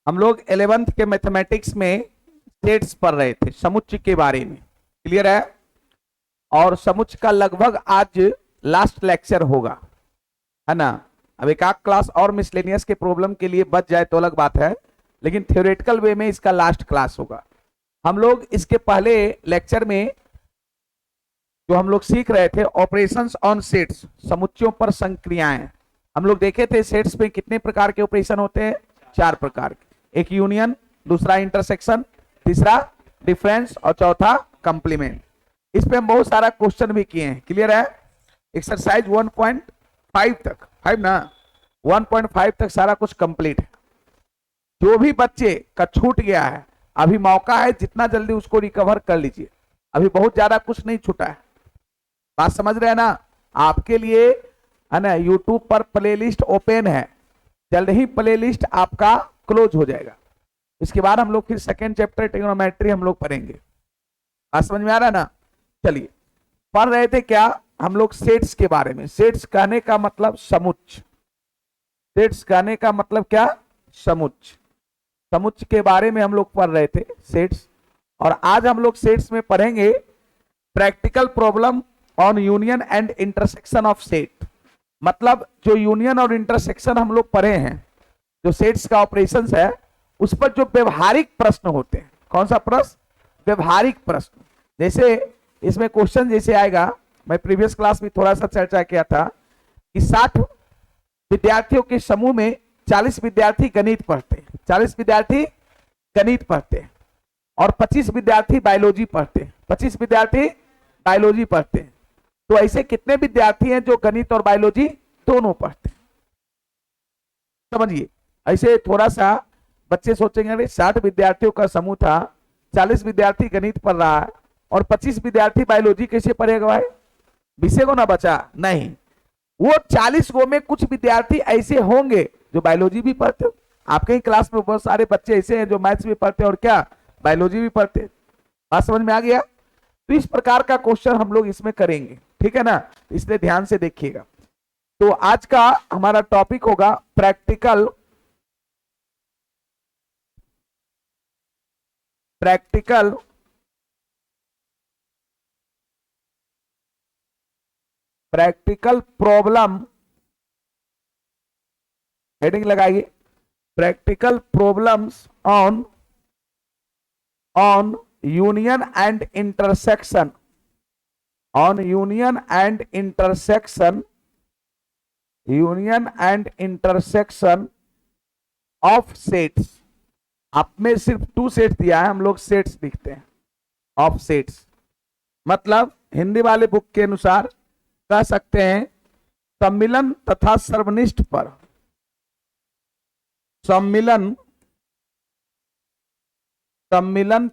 हम लोग 11th के मैथमेटिक्स में सेट्स पढ़ रहे थे, समुच्चय के बारे में। क्लियर है? और समुच्चय का लगभग आज लास्ट लेक्चर होगा, है ना। अब एक आध क्लास और मिसलेनियस के प्रॉब्लम के लिए बच जाए तो अलग बात है, लेकिन थ्योरेटिकल वे में इसका लास्ट क्लास होगा। हम लोग इसके पहले लेक्चर में जो हम लोग सीख रहे थे ऑपरेशंस ऑन सेट्स, समुच्चयों पर संक्रियाएं, हम लोग देखे थे सेट्स पे कितने प्रकार के ऑपरेशन होते हैं, 4 प्रकार के। एक यूनियन, दूसरा इंटरसेक्शन, तीसरा डिफरेंस और चौथा कंप्लीमेंट। इस पे हम बहुत सारा क्वेश्चन भी किए हैं। क्लियर है? एक्सरसाइज 1.5 तक, 5 ना, 1.5 तक सारा कुछ कंप्लीट है। जो भी बच्चे का छूट गया है अभी मौका है, जितना जल्दी उसको रिकवर कर लीजिए। अभी बहुत ज्यादा कुछ नहीं छूटा है, बात समझ रहे हैं ना। आपके लिए, है ना, यूट्यूब पर प्लेलिस्ट ओपन है, जल्द ही प्लेलिस्ट आपका क्लोज हो जाएगा। इसके बाद हम लोग फिर सेकेंड चैप्टर ट्रिग्नोमेट्री हम लोग पढ़ेंगे। बात समझ में आ रहा है ना। चलिए, पढ़ रहे थे क्या हम लोग सेट्स के बारे में। सेट्स कहने का मतलब समुच्चय, सेट्स कहने का मतलब क्या, समुच्चय। समुच्चय के बारे में हम लोग पढ़ रहे थे, सेट्स। और आज हम लोग सेट्स में पढ़ेंगे practical problem on union and intersection of set. मतलब जो यूनियन और इंटरसेक्शन हम लोग पढ़े हैं, जो सेट्स का ऑपरेशंस है, उस पर जो व्यवहारिक प्रश्न होते हैं। कौन सा प्रश्न? व्यवहारिक प्रश्न। जैसे इसमें क्वेश्चन जैसे आएगा, मैं प्रीवियस क्लास में थोड़ा सा चर्चा किया था कि 60 विद्यार्थियों के समूह में 40 विद्यार्थी गणित पढ़ते हैं, 40 विद्यार्थी गणित पढ़ते हैं और 25 विद्यार्थी बायोलॉजी पढ़ते हैं, 25 विद्यार्थी बायोलॉजी पढ़ते हैं। तो ऐसे कितने विद्यार्थी हैं जो गणित और बायोलॉजी दोनों पढ़ते हैं? समझिए, ऐसे थोड़ा सा बच्चे सोचेंगे अरे 60 विद्यार्थियों का समूह था, 40 विद्यार्थी गणित पढ़ रहा है और 25 विद्यार्थी बायोलॉजी कैसे पढ़ेगा भाई? विषय को ना बचा नहीं। वो 40 गो में कुछ विद्यार्थी ऐसे होंगे जो बायोलॉजी भी पढ़ते हो। आपके ही क्लास में बहुत सारे बच्चे ऐसे हैं जो मैथ्स भी पढ़ते हैं और क्या, बायोलॉजी भी पढ़ते हैं। बात समझ में आ गया? तो इस प्रकार का क्वेश्चन हम लोग इसमें करेंगे, ठीक है ना। इसलिए ध्यान से देखिएगा। तो आज का हमारा टॉपिक होगा प्रैक्टिकल प्रॉब्लम, हेडिंग लगाइए, practical problems on union and intersection, on union and intersection of sets. आप में सिर्फ 2 सेट्स दिया है, हम लोग सेट्स लिखते हैं, ऑफ सेट्स। मतलब हिंदी वाले बुक के अनुसार कह सकते हैं सम्मिलन तथा सर्वनिष्ठ पर, सम्मिलन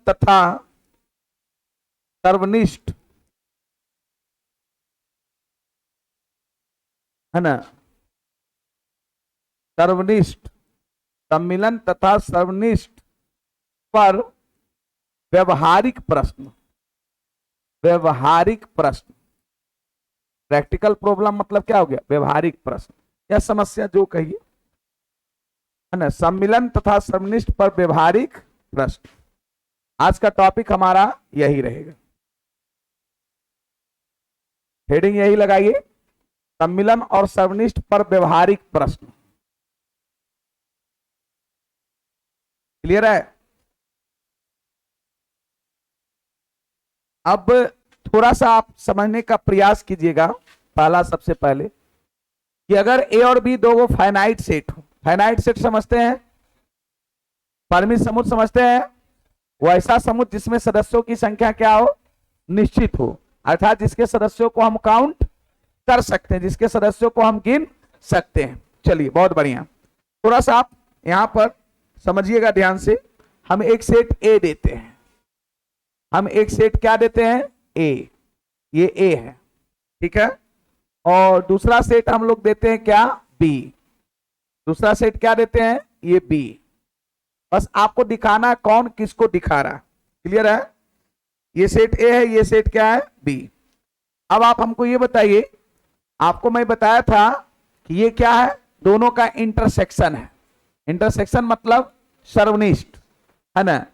तथा सर्वनिष्ठ, है ना, सर्वनिष्ठ, सम्मिलन तथा सर्वनिष्ठ पर व्यवहारिक प्रश्न, व्यवहारिक प्रश्न। प्रैक्टिकल प्रॉब्लम मतलब क्या हो गया? व्यवहारिक प्रश्न या समस्या जो कहिए, है ना। सम्मिलन तथा सर्वनिष्ठ पर व्यवहारिक प्रश्न, आज का टॉपिक हमारा यही रहेगा। हेडिंग यही लगाइए, सम्मिलन और सर्वनिष्ठ पर व्यवहारिक प्रश्न। क्लियर है? अब थोड़ा सा आप समझने का प्रयास कीजिएगा। पहला, सबसे पहले कि अगर ए और बी दो फाइनाइट सेट हो, फाइनाइट सेट समझते हैं, परिमित समुच्चय समझते हैं, वो ऐसा समुच्चय जिसमें सदस्यों की संख्या क्या हो? निश्चित हो, अर्थात जिसके सदस्यों को हम काउंट कर सकते हैं, जिसके सदस्यों को हम गिन सकते हैं। चलिए, बहुत बढ़िया। थोड़ा सा आप यहां पर समझिएगा ध्यान से। हम एक सेट ए देते हैं, हम एक सेट क्या देते हैं? ए, ये ए है, ठीक है। और दूसरा सेट हम लोग देते हैं क्या? बी। दूसरा सेट क्या देते हैं? ये बी। बस आपको दिखाना कौन किसको दिखा रहा। क्लियर है? ये सेट ए है, ये सेट क्या है? बी। अब आप हमको ये बताइए, आपको मैं बताया था कि ये क्या है? दोनों का इंटरसेक्शन है। इंटरसेक्शन मतलब सर्वनिष्ठ, है ना,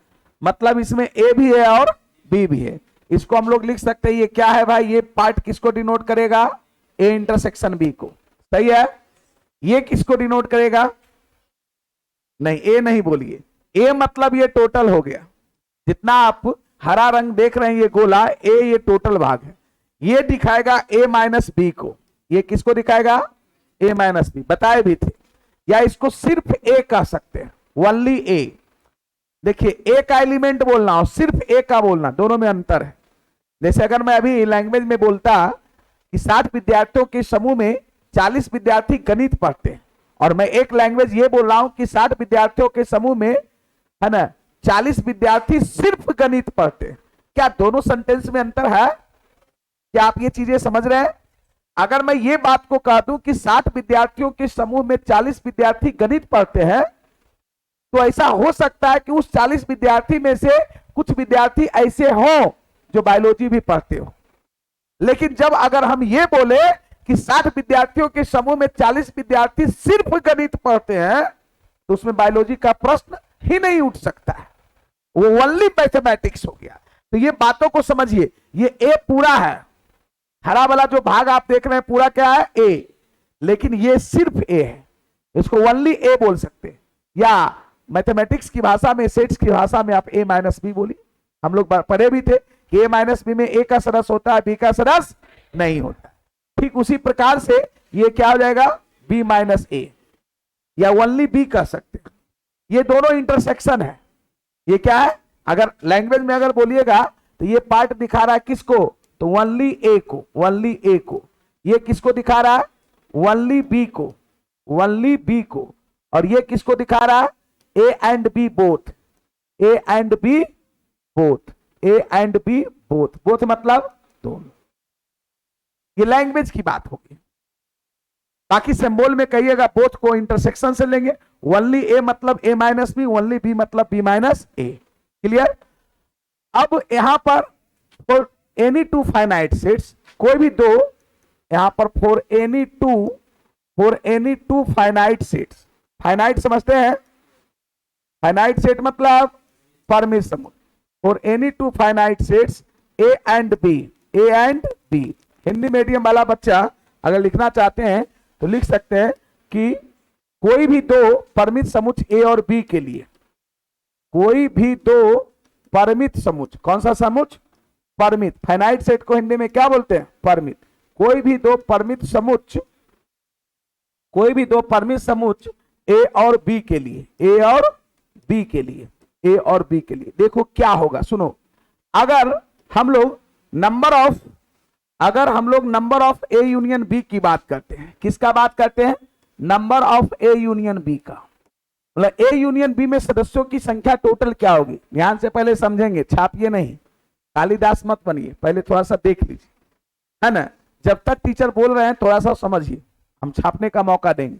मतलब इसमें ए भी है और बी भी है। इसको हम लोग लिख सकते हैं, ये क्या है भाई, ये पार्ट किसको डिनोट करेगा, ए इंटरसेक्शन बी को, सही है। ये किसको डिनोट करेगा, नहीं ए नहीं बोलिए, ए मतलब ये टोटल हो गया, जितना आप हरा रंग देख रहे हैं ये गोला, ए ये टोटल भाग है। ये दिखाएगा ए माइनस बी को, ये किसको दिखाएगा, ए माइनस बी, बताए भी थे। या इसको सिर्फ ए कह सकते हैं, ओनली ए। देखिए ए का एलिमेंट बोलना और सिर्फ ए का बोलना, दोनों में अंतर है। जैसे अगर मैं अभी लैंग्वेज में बोलता कि 60 विद्यार्थियों के समूह में 40 विद्यार्थी गणित पढ़ते हैं, और मैं एक लैंग्वेज ये बोल रहा हूं कि 60 विद्यार्थियों के समूह में, है ना, 40 विद्यार्थी सिर्फ गणित पढ़ते हैं, क्या दोनों सेंटेंस में अंतर है? क्या आप ये चीजें समझ रहे हैं? अगर मैं ये बात को कह दूं कि 60 विद्यार्थियों के समूह में 40 विद्यार्थी गणित पढ़ते हैं, तो ऐसा हो सकता है कि उस 40 विद्यार्थी में से कुछ विद्यार्थी ऐसे हो जो बायोलॉजी भी पढ़ते हो। लेकिन जब अगर हम ये बोले कि 60 विद्यार्थियों के समूह में 40 विद्यार्थी सिर्फ गणित पढ़ते हैं, तो उसमें बायोलॉजी का प्रश्न ही नहीं उठ सकता है, वो ओनली मैथमेटिक्स हो गया। तो ये बातों को समझिए, ये ए पूरा है, हरा वाला जो भाग आप देख रहे हैं पूरा क्या है, ए, लेकिन ये सिर्फ ए है, इसको ओनली ए बोल सकते हैं। या मैथमेटिक्स की भाषा में, सेट्स की भाषा में आप ए माइनस बी बोली, हम लोग पढ़े भी थे कि ए माइनस बी में ए का सदस्य होता है, बी का सदस्य नहीं होता। ठीक उसी प्रकार से ये क्या हो जाएगा, बी माइनस ए, या ओनली बी कह सकते हैं। ये दोनों इंटरसेक्शन है। ये क्या है, अगर लैंग्वेज में अगर बोलिएगा तो ये पार्ट दिखा रहा है किसको, तो ओनली ए को, ओनली ए को। ये किसको दिखा रहा है, ओनली बी को, ओनली बी को। और ये किसको दिखा रहा है, A and B both, A and B both, A and B both, both मतलब दोनों। ये लैंग्वेज की बात होगी। बाकी सिंबल में कहिएगा बोथ को इंटरसेक्शन से लेंगे, ओनली ए मतलब A minus B, only B मतलब बी माइनस ए। क्लियर? अब यहां पर for any two finite sets, कोई भी दो, यहां पर for any two finite sets, finite समझते हैं, फाइनाइट सेट मतलब परिमित समूह। For any two finite sets A and B, A and B. Hindi medium वाला बच्चा अगर लिखना चाहते हैं तो लिख सकते हैं कि कोई भी दो परिमित समुच्च ए और बी के लिए, कोई भी दो परिमित समुच्च, कौन सा समुच्च, परिमित। फाइनाइट सेट को हिंदी में क्या बोलते हैं, परिमित। कोई भी दो परिमित समुच्च, कोई भी दो परिमित समुच्च ए और बी के लिए, ए और बी के लिए, ए और बी के लिए। देखो क्या होगा, सुनो, अगर हम लोग number of A union B की बात करते हैं, किसका बात करते हैं, number of A union B का, मतलब ए यूनियन बी में सदस्यों की संख्या टोटल क्या होगी। ध्यान से पहले समझेंगे, छापिए नहीं, कालिदास मत बनिए, पहले थोड़ा सा देख लीजिए, है ना। जब तक टीचर बोल रहे हैं थोड़ा सा समझिए, हम छापने का मौका देंगे।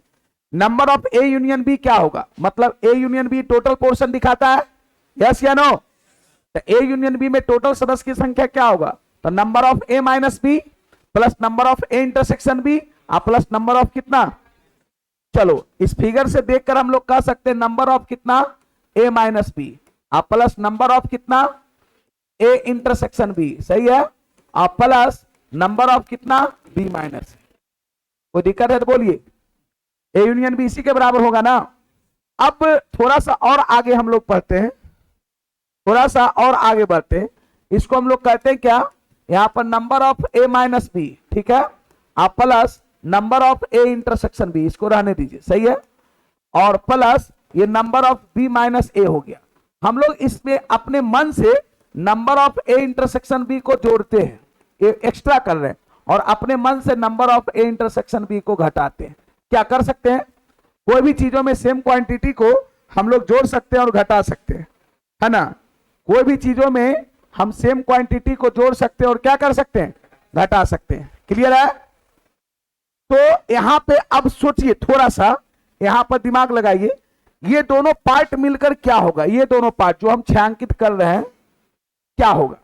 Number of A union B क्या होगा, मतलब A union B total portion दिखाता है, यस या नो। तो ए यूनियन बी में टोटल सदस्य की संख्या क्या होगा, तो number of A minus B plus number of A intersection B plus number of कितना, चलो इस फिगर से देखकर हम लोग कह सकते हैं नंबर ऑफ कितना, A minus B plus number of कितना, ए इंटरसेक्शन बी, सही है, प्लस नंबर ऑफ कितना, बी माइनस। कोई दिक्कत है तो बोलिए, ए यूनियन बी इसी के बराबर होगा ना। अब थोड़ा सा और आगे हम लोग पढ़ते हैं, थोड़ा सा और आगे बढ़ते हैं, इसको हम लोग कहते हैं क्या, यहां पर number of A minus B, ठीक है, आप plus number of A intersection B, इसको रहने दीजिए, सही है, और प्लस ये number of B minus A हो गया। हम लोग इसमें अपने मन से number of A intersection B को जोड़ते हैं, ये एक्स्ट्रा कर रहे हैं, और अपने मन से number of A intersection B को घटाते हैं। क्या कर सकते हैं, कोई भी चीजों में सेम क्वांटिटी को हम लोग जोड़ सकते हैं और घटा सकते हैं, है ना। कोई भी चीजों में हम सेम क्वांटिटी को जोड़ सकते हैं और क्या कर सकते हैं, घटा सकते हैं। क्लियर है? तो यहां पे अब सोचिए थोड़ा सा, यहां पर दिमाग लगाइए, ये दोनों पार्ट मिलकर क्या होगा, ये दोनों पार्ट जो हम छायांकित कर रहे हैं क्या होगा,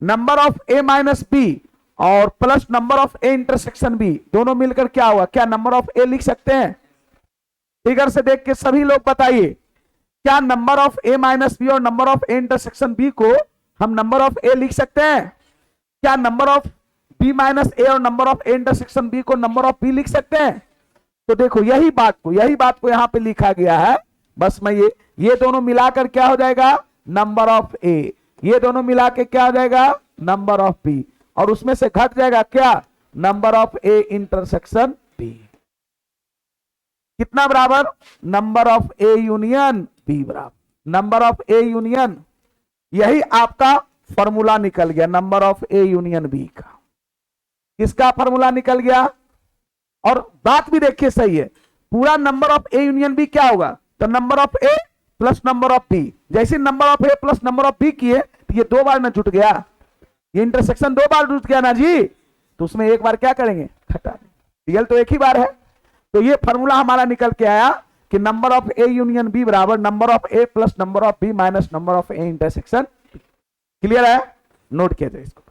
number of A minus B और plus number of A intersection B, दोनों मिलकर क्या होगा, क्या नंबर ऑफ ए लिख सकते हैं। फिगर से देख के सभी लोग बताइए, क्या number of A minus B और number of A intersection B को हम नंबर ऑफ ए लिख सकते हैं? क्या number of B minus A और number of A intersection B को नंबर ऑफ बी लिख सकते हैं? तो देखो यही बात को यहां पे लिखा गया है। बस मैं ये दोनों मिलाकर क्या हो जाएगा? Number of A. ये दोनों मिला के क्या हो जाएगा? Number of B. और उसमें से घट जाएगा क्या? Number of A intersection B. कितना बराबर? Number of A union B बराबर नंबर ऑफ ए यूनियन। यही आपका फॉर्मूला निकल गया, number of A union B का। किसका फॉर्मूला निकल गया? और बात भी देखिए सही है, पूरा number of A union B क्या होगा? तो number of A plus number of B. जैसे number of A plus number of B किए तो ये 2 बार ना जुट गया, ये इंटरसेक्शन 2 बार जुट गया ना जी, तो उसमें एक बार क्या करेंगे? घटा देंगे। रियल तो एक ही बार है। तो ये फॉर्मूला हमारा निकल के आया कि number of A union B बराबर number of A plus number of B minus number of A intersection. Clear है? नोट किया जाए इसको।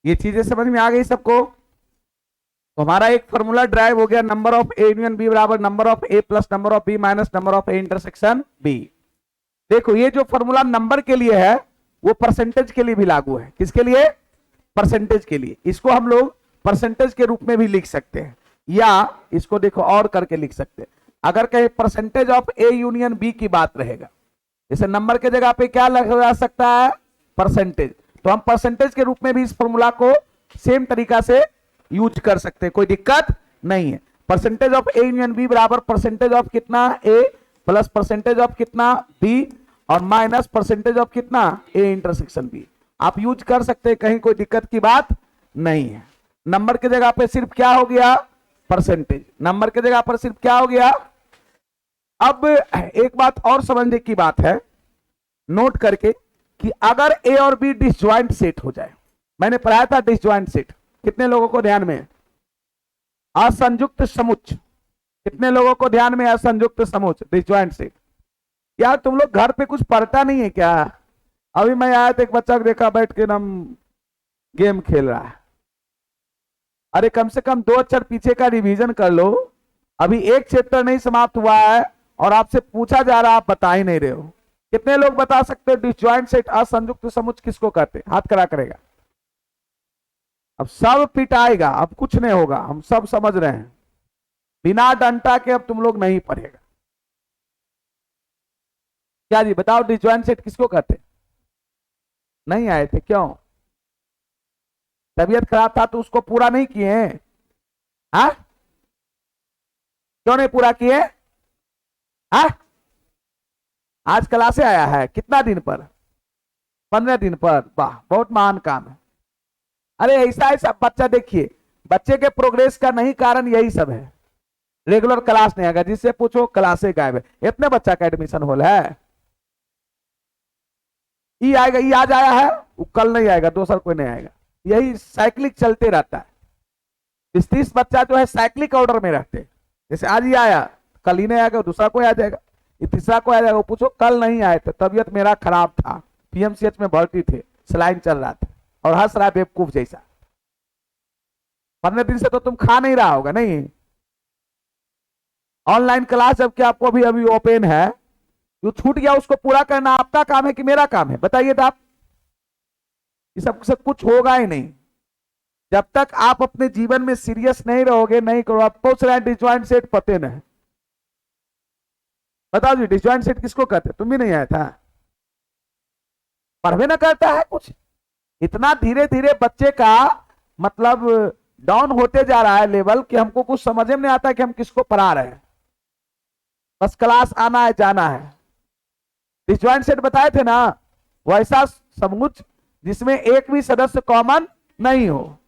ये चीजें समझ में आ गई सबको? तो हमारा एक फॉर्मूला ड्राइव हो गया, number of A union B बराबर number of A plus number of B minus number of A intersection B. देखो ये जो फॉर्मूला नंबर के लिए है वो परसेंटेज के लिए भी लागू है। किसके लिए? परसेंटेज के लिए। इसको हम लोग परसेंटेज के रूप में भी लिख सकते हैं, या इसको देखो और करके लिख सकते हैं। अगर कहीं percentage of A union B की बात रहेगा, जैसे नंबर के जगह पे क्या लगा सकता है, परसेंटेज, तो हम परसेंटेज के रूप में भी इस फॉर्मूला को सेम तरीका से यूज कर सकते हैं, कोई दिक्कत नहीं है। Percentage of A union B बराबर परसेंटेज ऑफ कितना ए प्लस परसेंटेज ऑफ कितना बी और माइनस परसेंटेज ऑफ कितना ए इंटरसेक्शन बी, आप यूज कर सकते हैं, कहीं कोई दिक्कत की बात नहीं है। नंबर के जगह पे सिर्फ क्या हो गया, परसेंटेज, नंबर के जगह पर सिर्फ क्या हो गया। अब एक बात और समझने की बात है, नोट करके, कि अगर ए और बी डिसजॉइंट सेट हो जाए, मैंने पढ़ाया था डिसजॉइंट सेट, कितने लोगों को ध्यान में, असंयुक्त समुच्च, कितने लोगों को ध्यान में, असंयुक्त समुच्च डिसजॉइंट सेट। यार तुम लोग घर पे कुछ पढ़ता नहीं है क्या? अभी मैं आया तो एक बच्चा को देखा बैठ के नाम गेम खेल रहा है। अरे कम से कम 2 अक्षर पीछे का रिवीजन कर लो, अभी एक चैप्टर नहीं समाप्त हुआ है और आपसे पूछा जा रहा, आप बता ही नहीं रहे हो। कितने लोग बता सकते हो डिसजॉइंट सेट असंयुक्त समुच्च किसको कहते हैं? हाथ खड़ा करेगा। अब सब पिटाएगा, अब कुछ नहीं होगा, हम सब समझ रहे हैं, बिना डंटा के अब तुम लोग नहीं पढ़ेगा। क्या जी बताओ, डिसजॉइंट सेट किसको कहते? नहीं आए थे क्यों? तबीयत खराब था तो उसको पूरा नहीं किए? हाँ क्यों नहीं पूरा किए? हाँ आज क्लास से आया है, कितना दिन पर? 15 दिन पर, वाह बहुत महान काम है। अरे ऐसा ऐसा बच्चा, देखिए बच्चे के प्रोग्रेस का नहीं कारण यही सब है, रेगुलर क्लास नहीं आएगा, जिससे पूछो क्लास से गायब है। इतने बच्चा का एडमिशन होल है, ई आएगा, ई आज आया है, वो कल नहीं आएगा, दूसरा कोई नहीं आएगा, यही साइक्लिक चलते रहता है। 30 बच्चा जो है साइक्लिक ऑर्डर में रहते हैं, जैसे आज ही आया कल ही नहीं आएगा, दूसरा कोई आ जाएगा, ये तीसरा को आ जाएगा, वो पूछो कल नहीं आए थे, तबीयत मेरा खराब था, पीएमसीएच में भर्ती थे, सलाइन चल रहा था, और हंस रहा बेवकूफ जैसा। 15 दिन से तो तुम खा नहीं रहा होगा, नहीं? ऑनलाइन क्लास जबकि आपको अभी अभी ओपन है, जो छूट गया उसको पूरा करना आपका काम है कि मेरा काम है? बताइए तो आप। ये सब कुछ होगा ही नहीं जब तक आप अपने जीवन में सीरियस नहीं रहोगे, नहीं करो। आप पूछ रहे हैं डिसजॉइंट सेट पते नहीं, बताओ जी डिसजॉइंट सेट किसको कहते? तुम भी नहीं आया था, पढ़वे ना करता है कुछ। इतना धीरे धीरे बच्चे का मतलब डाउन होते जा रहा है लेवल, कि हमको कुछ समझ में नहीं आता कि हम किसको पढ़ा रहे हैं, बस क्लास आना है जाना है। डिसजॉइंट सेट बताए थे ना, वैसा समुच्च जिसमें एक भी सदस्य कॉमन नहीं हो।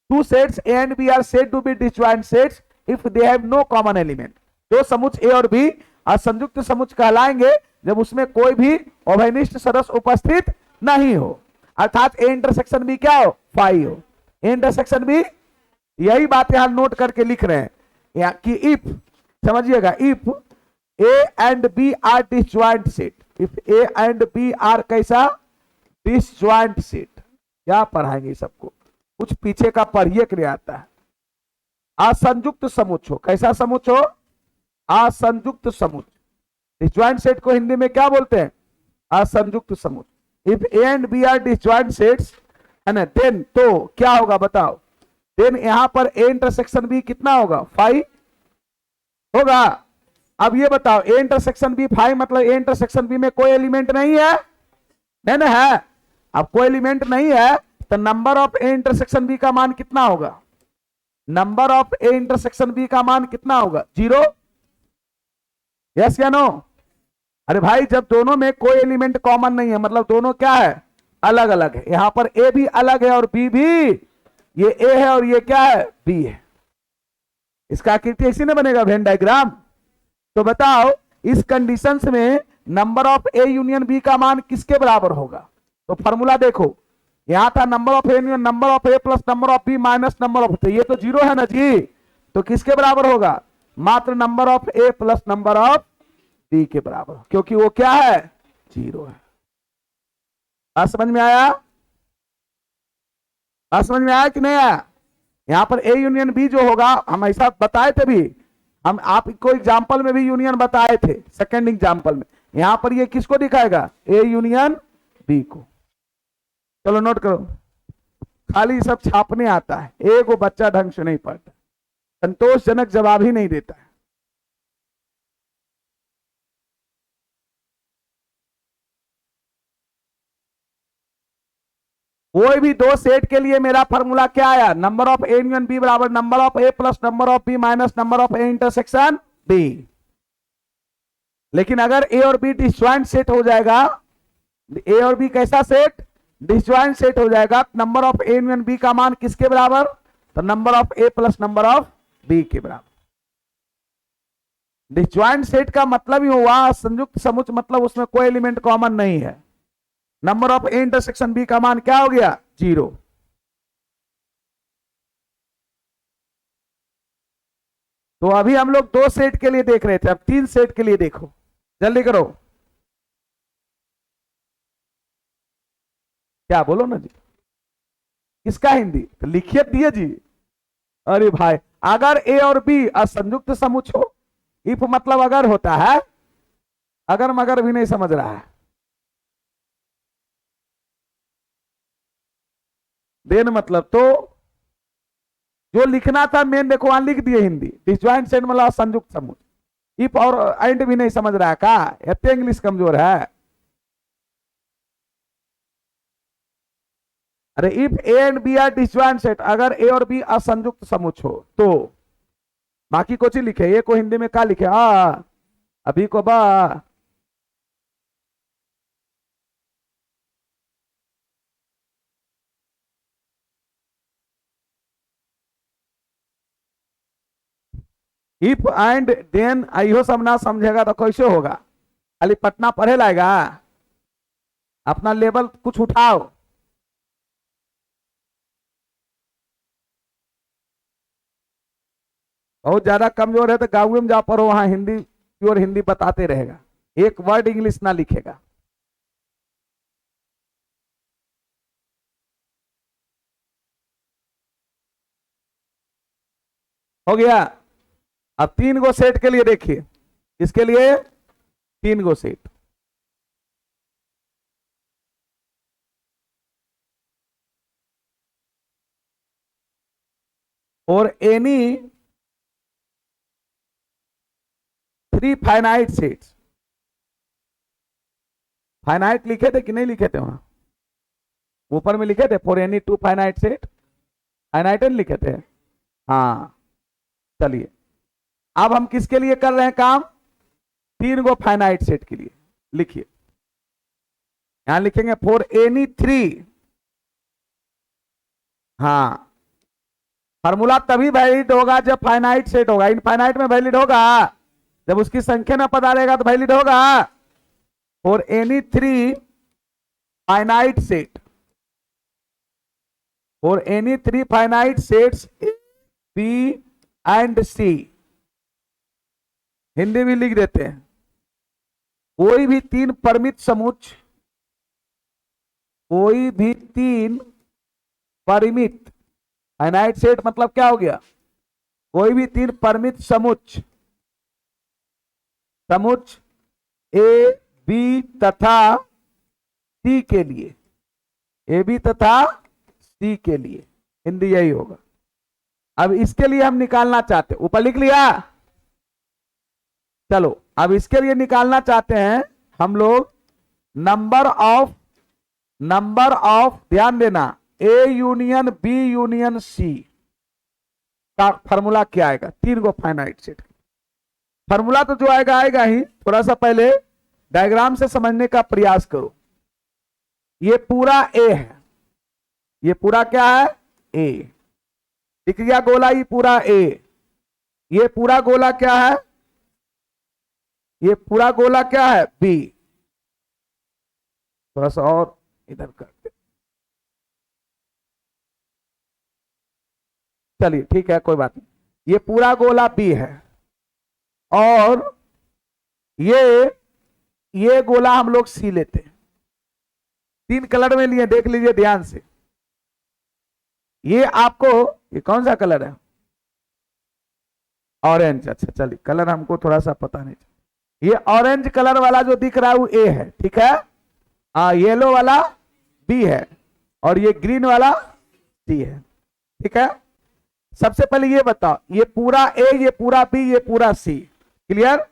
2 sets A and B are said to be disjoint sets if they have no common element। 2 समुच्च A और B असंयुक्त समुच्च कहलाएंगे जब उसमें कोई भी अभिनिष्ट सदस्य उपस्थित नहीं हो, अर्थात A इंटरसेक्शन B क्या हो, फाई हो। A इंटरसेक्शन B, यही बात यहां नोट करके लिख रहे हैं कि इफ, समझिएगा, if A and B are disjoint set, if A and B are कैसा, डिसजॉइंट सेट। क्या पढ़ाएंगे सबको, कुछ पीछे का पढ़िए के लिए आता है। असंयुक्त समुच्च हो, कैसा समुच्च हो, असंयुक्त समुच्च। डिसजॉइंट सेट को हिंदी में क्या बोलते हैं, असंयुक्त समुच्च। If A and B are disjoint sets है ना, देन तो क्या होगा बताओ, देन यहां पर ए इंटरसेक्शन बी कितना होगा, 5 होगा। अब ये बताओ ए इंटरसेक्शन बी 5 मतलब ए इंटरसेक्शन बी में कोई एलिमेंट नहीं है, नहीं ना है। अब कोई एलिमेंट नहीं है तो number of A intersection B का मान कितना होगा, number of A intersection B का मान कितना होगा, 0। यस या नो? अरे भाई जब दोनों में कोई एलिमेंट कॉमन नहीं है, मतलब दोनों क्या है, अलग अलग है। यहां पर ए भी अलग है और बी भी, ये ए है और ये क्या है, बी है। इसका आकृति इसी में बनेगा, वेन डायग्राम। तो बताओ इस कंडीशंस में number of A union B का मान किसके बराबर होगा? तो फॉर्मूला देखो, यहां था number of A union number of A plus number of B minus number of, तो ये तो 0 है ना जी, तो किसके बराबर होगा, मात्र number of A plus number of B के बराबर, क्योंकि वो क्या है, 0 है। बात समझ में आया? बात समझ में आया कि नहीं आया? यहां पर ए यूनियन बी जो होगा, हम ऐसा बताए थे भी, हम आपको एग्जाम्पल में भी यूनियन बताए थे, सेकेंड एग्जाम्पल में। यहां पर ये किसको दिखाएगा, ए यूनियन बी को। चलो नोट करो, खाली सब छापने आता है, एक वो बच्चा ढंग से नहीं पढ़ता, संतोषजनक जवाब ही नहीं देता है। कोई भी दो सेट के लिए मेरा फॉर्मूला क्या आया, number of A union B बराबर number of A plus number of B minus number of A intersection B. लेकिन अगर ए और बी डिसजॉइंट सेट हो जाएगा, ए और बी कैसा सेट, डिसजॉइंट सेट हो जाएगा, number of A union B का मान किसके बराबर, तो number of A plus number of B के बराबर। डिसजॉइंट सेट का मतलब ही हुआ संयुक्त समुच्चय, मतलब उसमें कोई एलिमेंट कॉमन नहीं है। Number of A intersection B का मान क्या हो गया, 0। तो अभी हम लोग दो सेट के लिए देख रहे थे, अब तीन सेट के लिए देखो, जल्दी करो। क्या बोलो ना जी, किसका हिंदी, तो लिखिए दिए जी। अरे भाई, अगर ए और बी असंयुक्त समुच्चय हो, इफ मतलब अगर होता है, अगर मगर भी नहीं समझ रहा है, देन मतलब तो जो लिखना था मेन देखो वहां लिख दिए हिंदी, डिसजॉइंट सेट मतलब असंयुक्त समुच्चय। इफ और एंड भी नहीं समझ रहा है का, इतने इंग्लिश कमजोर है। अरे if A and B are disjoint set, अगर ए और बी असंयुक्त समुच्चय हो तो बाकी कुछ ही लिखे, ए को हिंदी में क्या लिखे, अभी को बा। इफ एंड देन इहो सब ना समझेगा तो कैसे होगा, खाली पटना पढ़े लाएगा, अपना लेवल कुछ उठाओ। बहुत ज्यादा कमजोर है तो गाँव में जा पढ़ो, वहां हिंदी प्योर हिंदी बताते रहेगा, एक वर्ड इंग्लिश ना लिखेगा। हो गया। अब तीन गो सेट के लिए देखिए, इसके लिए तीन गो सेट, और any three finite sets. Finite लिखे थे कि नहीं लिखे थे, वहां ऊपर में लिखे थे for any two finite set, finite लिखे थे। हाँ चलिए, अब हम किसके लिए कर रहे हैं काम, तीन गो फाइनाइट सेट के लिए। लिखिए, यहां लिखेंगे फॉर एनी थ्री। हाँ, फार्मूला तभी वैलिड होगा जब फाइनाइट सेट होगा, इनफाइनाइट में वैलिड होगा, जब उसकी संख्या में पता रहेगा तो वैलिड होगा। For any three finite set, for any three finite sets B and C, Hindi भी लिख देते हैं, कोई भी तीन परिमित समुच्चय, कोई भी तीन परिमित, फाइनाइट सेट मतलब क्या हो गया, कोई भी तीन परिमित समुच्चय, समुच्चय ए बी तथा सी के लिए, ए बी तथा सी के लिए, हिंदी यही होगा। अब इसके लिए हम निकालना चाहते, ऊपर लिख लिया, चलो अब इसके लिए निकालना चाहते हैं हम लोग नंबर ऑफ ध्यान देना, A union B union C का फॉर्मूला क्या आएगा, तीन गो फाइनाइट सेट। फॉर्मूला तो जो आएगा आएगा ही, थोड़ा सा पहले डायग्राम से समझने का प्रयास करो। ये पूरा ए है, ये पूरा क्या है, ए दिख गया गोला, ये पूरा ए, ये पूरा गोला क्या है, ये पूरा गोला क्या है, बी। थोड़ा सा और इधर करते, चलिए ठीक है कोई बात नहीं। ये पूरा गोला बी है, और ये गोला हम लोग सी लेते हैं, तीन कलर में लिए, देख लीजिए ध्यान से। ये आपको, ये कौन सा कलर है, ऑरेंज, अच्छा चलिए, कलर हमको थोड़ा सा पता नहीं। ये ऑरेंज कलर वाला जो दिख रहा है वो ए है, ठीक है, येलो वाला बी है, और ये ग्रीन वाला सी है। ठीक है, सबसे पहले ये बताओ, ये पूरा ए, ये पूरा बी, ये पूरा सी, क्लियर।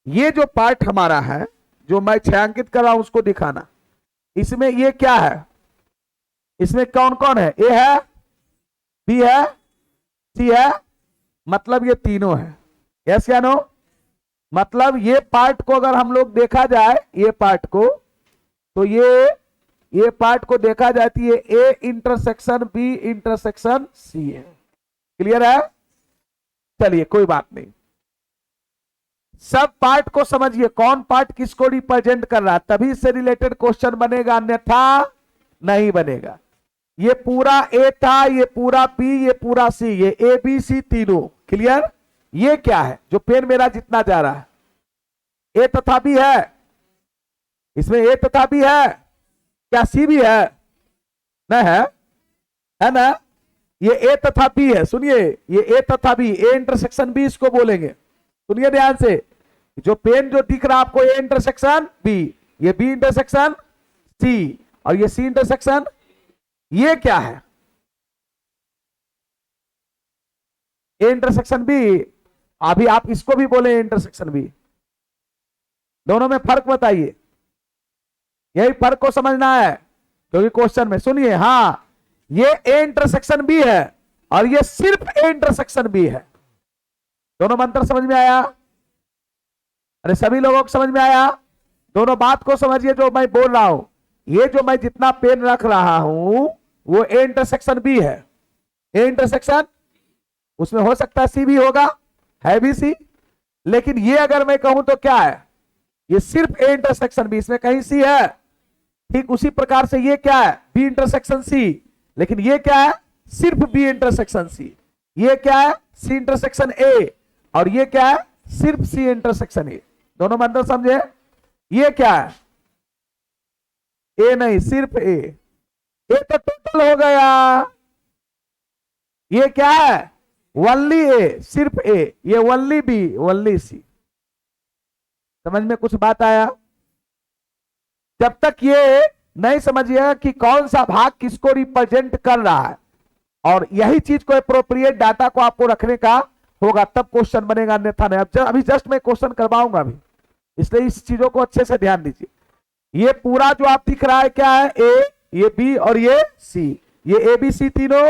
ये जो पार्ट हमारा है जो मैं छायांकित कर रहा हूं उसको दिखाना। इसमें ये क्या है, इसमें कौन कौन है, ए है, बी है, सी है, मतलब ये तीनों है। यस या नो? मतलब ये पार्ट को अगर हम लोग देखा जाए, ये पार्ट को, तो ये पार्ट को देखा जाती है A intersection B intersection C है। क्लियर है? चलिए कोई बात नहीं, सब पार्ट को समझिए कौन पार्ट किसको रिप्रेजेंट कर रहा है, तभी इससे रिलेटेड क्वेश्चन बनेगा, अन्यथा नहीं बनेगा। ये पूरा ए था, ये पूरा बी, ये पूरा सी, ये ए बी सी तीनों। क्लियर? ये क्या है जो पेन मेरा जितना जा रहा है, ए तथा बी है, इसमें ए तथा बी है, क्या सी भी है? नहीं है ना? ये ए तथा बी है, सुनिए, ये ए तथा बी, ए इंटरसेक्शन बी इसको बोलेंगे। सुनिए ध्यान से, जो पेन जो दिख रहा है आपको, ए इंटरसेक्शन बी, ये बी इंटरसेक्शन सी, और ये सी इंटरसेक्शन, ये क्या है, ए इंटरसेक्शन बी। अभी आप इसको भी बोले इंटरसेक्शन बी, दोनों में फर्क बताइए, यही फर्क को समझना है, क्योंकि क्वेश्चन में सुनिए, हाँ ये ए इंटरसेक्शन बी है और ये सिर्फ ए इंटरसेक्शन बी है। दोनों में अंतर समझ में आया? अरे सभी लोगों को समझ में आया? दोनों बात को समझिए जो मैं बोल रहा हूं, ये जो मैं जितना पेन रख रहा हूं वो ए इंटरसेक्शन बी है। ए इंटरसेक्शन, उसमें हो सकता है सी भी होगा, है भी सी, लेकिन ये अगर मैं कहूं तो क्या है, ये सिर्फ ए इंटरसेक्शन बी, इसमें कहीं सी है। ठीक उसी प्रकार से ये क्या है, बी इंटरसेक्शन सी, लेकिन ये क्या है, सिर्फ बी इंटरसेक्शन सी। ये क्या है, सी इंटरसेक्शन ए, और ये क्या है, सिर्फ सी इंटरसेक्शन ए। दोनों में अंदर समझे? ये क्या है, ए नहीं, सिर्फ ए, ए तो टोटल हो गया। ये क्या है, वनली ए, सिर्फ ए, ये वनली बी, वनली सी। समझ में कुछ बात आया? जब तक ये नहीं समझिएगा कि कौन सा भाग किसको रिप्रेजेंट कर रहा है, और यही चीज को एप्रोप्रिएट डाटा को आपको रखने का होगा, तब क्वेश्चन बनेगा, अन्यथा नहीं। अब अभी जस्ट मैं क्वेश्चन करवाऊंगा अभी, इसलिए इस चीजों को अच्छे से ध्यान दीजिए। ये पूरा जो आप दिख रहा है क्या है, ए, ये बी और ये सी, ये ए बी सी तीनों,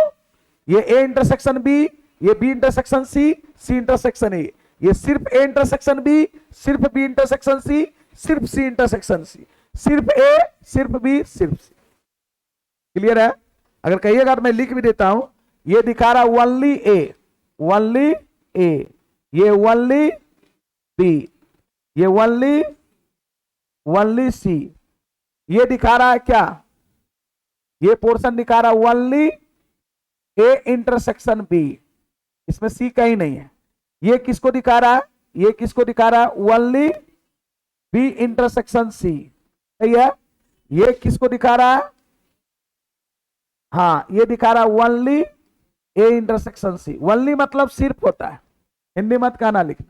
ये ए इंटरसेक्शन बी, ये B intersection C, C intersection A, ये सिर्फ ए इंटरसेक्शन बी, सिर्फ बी इंटरसेक्शन सी, सिर्फ सी इंटरसेक्शन सी, सिर्फ ए, सिर्फ बी, सिर्फ सी। क्लियर है? अगर कहिएगा मैं लिख भी देता हूं, ये दिखा रहा वनली ए, वनली ए, ये वनली बी, ये वनली वनली सी, ये दिखा रहा है क्या, ये पोर्शन दिखा रहा है वनली ए इंटरसेक्शन बी, इसमें सी कहीं नहीं है। ये किसको दिखा रहा है, ये किसको दिखा रहा है, वनली बी इंटरसेक्शन सी, सही है। ये किसको दिखा रहा है, हाँ ये दिखा रहा है only A intersection C. Only मतलब सिर्फ होता है, हिंदी मत कहना लिखने,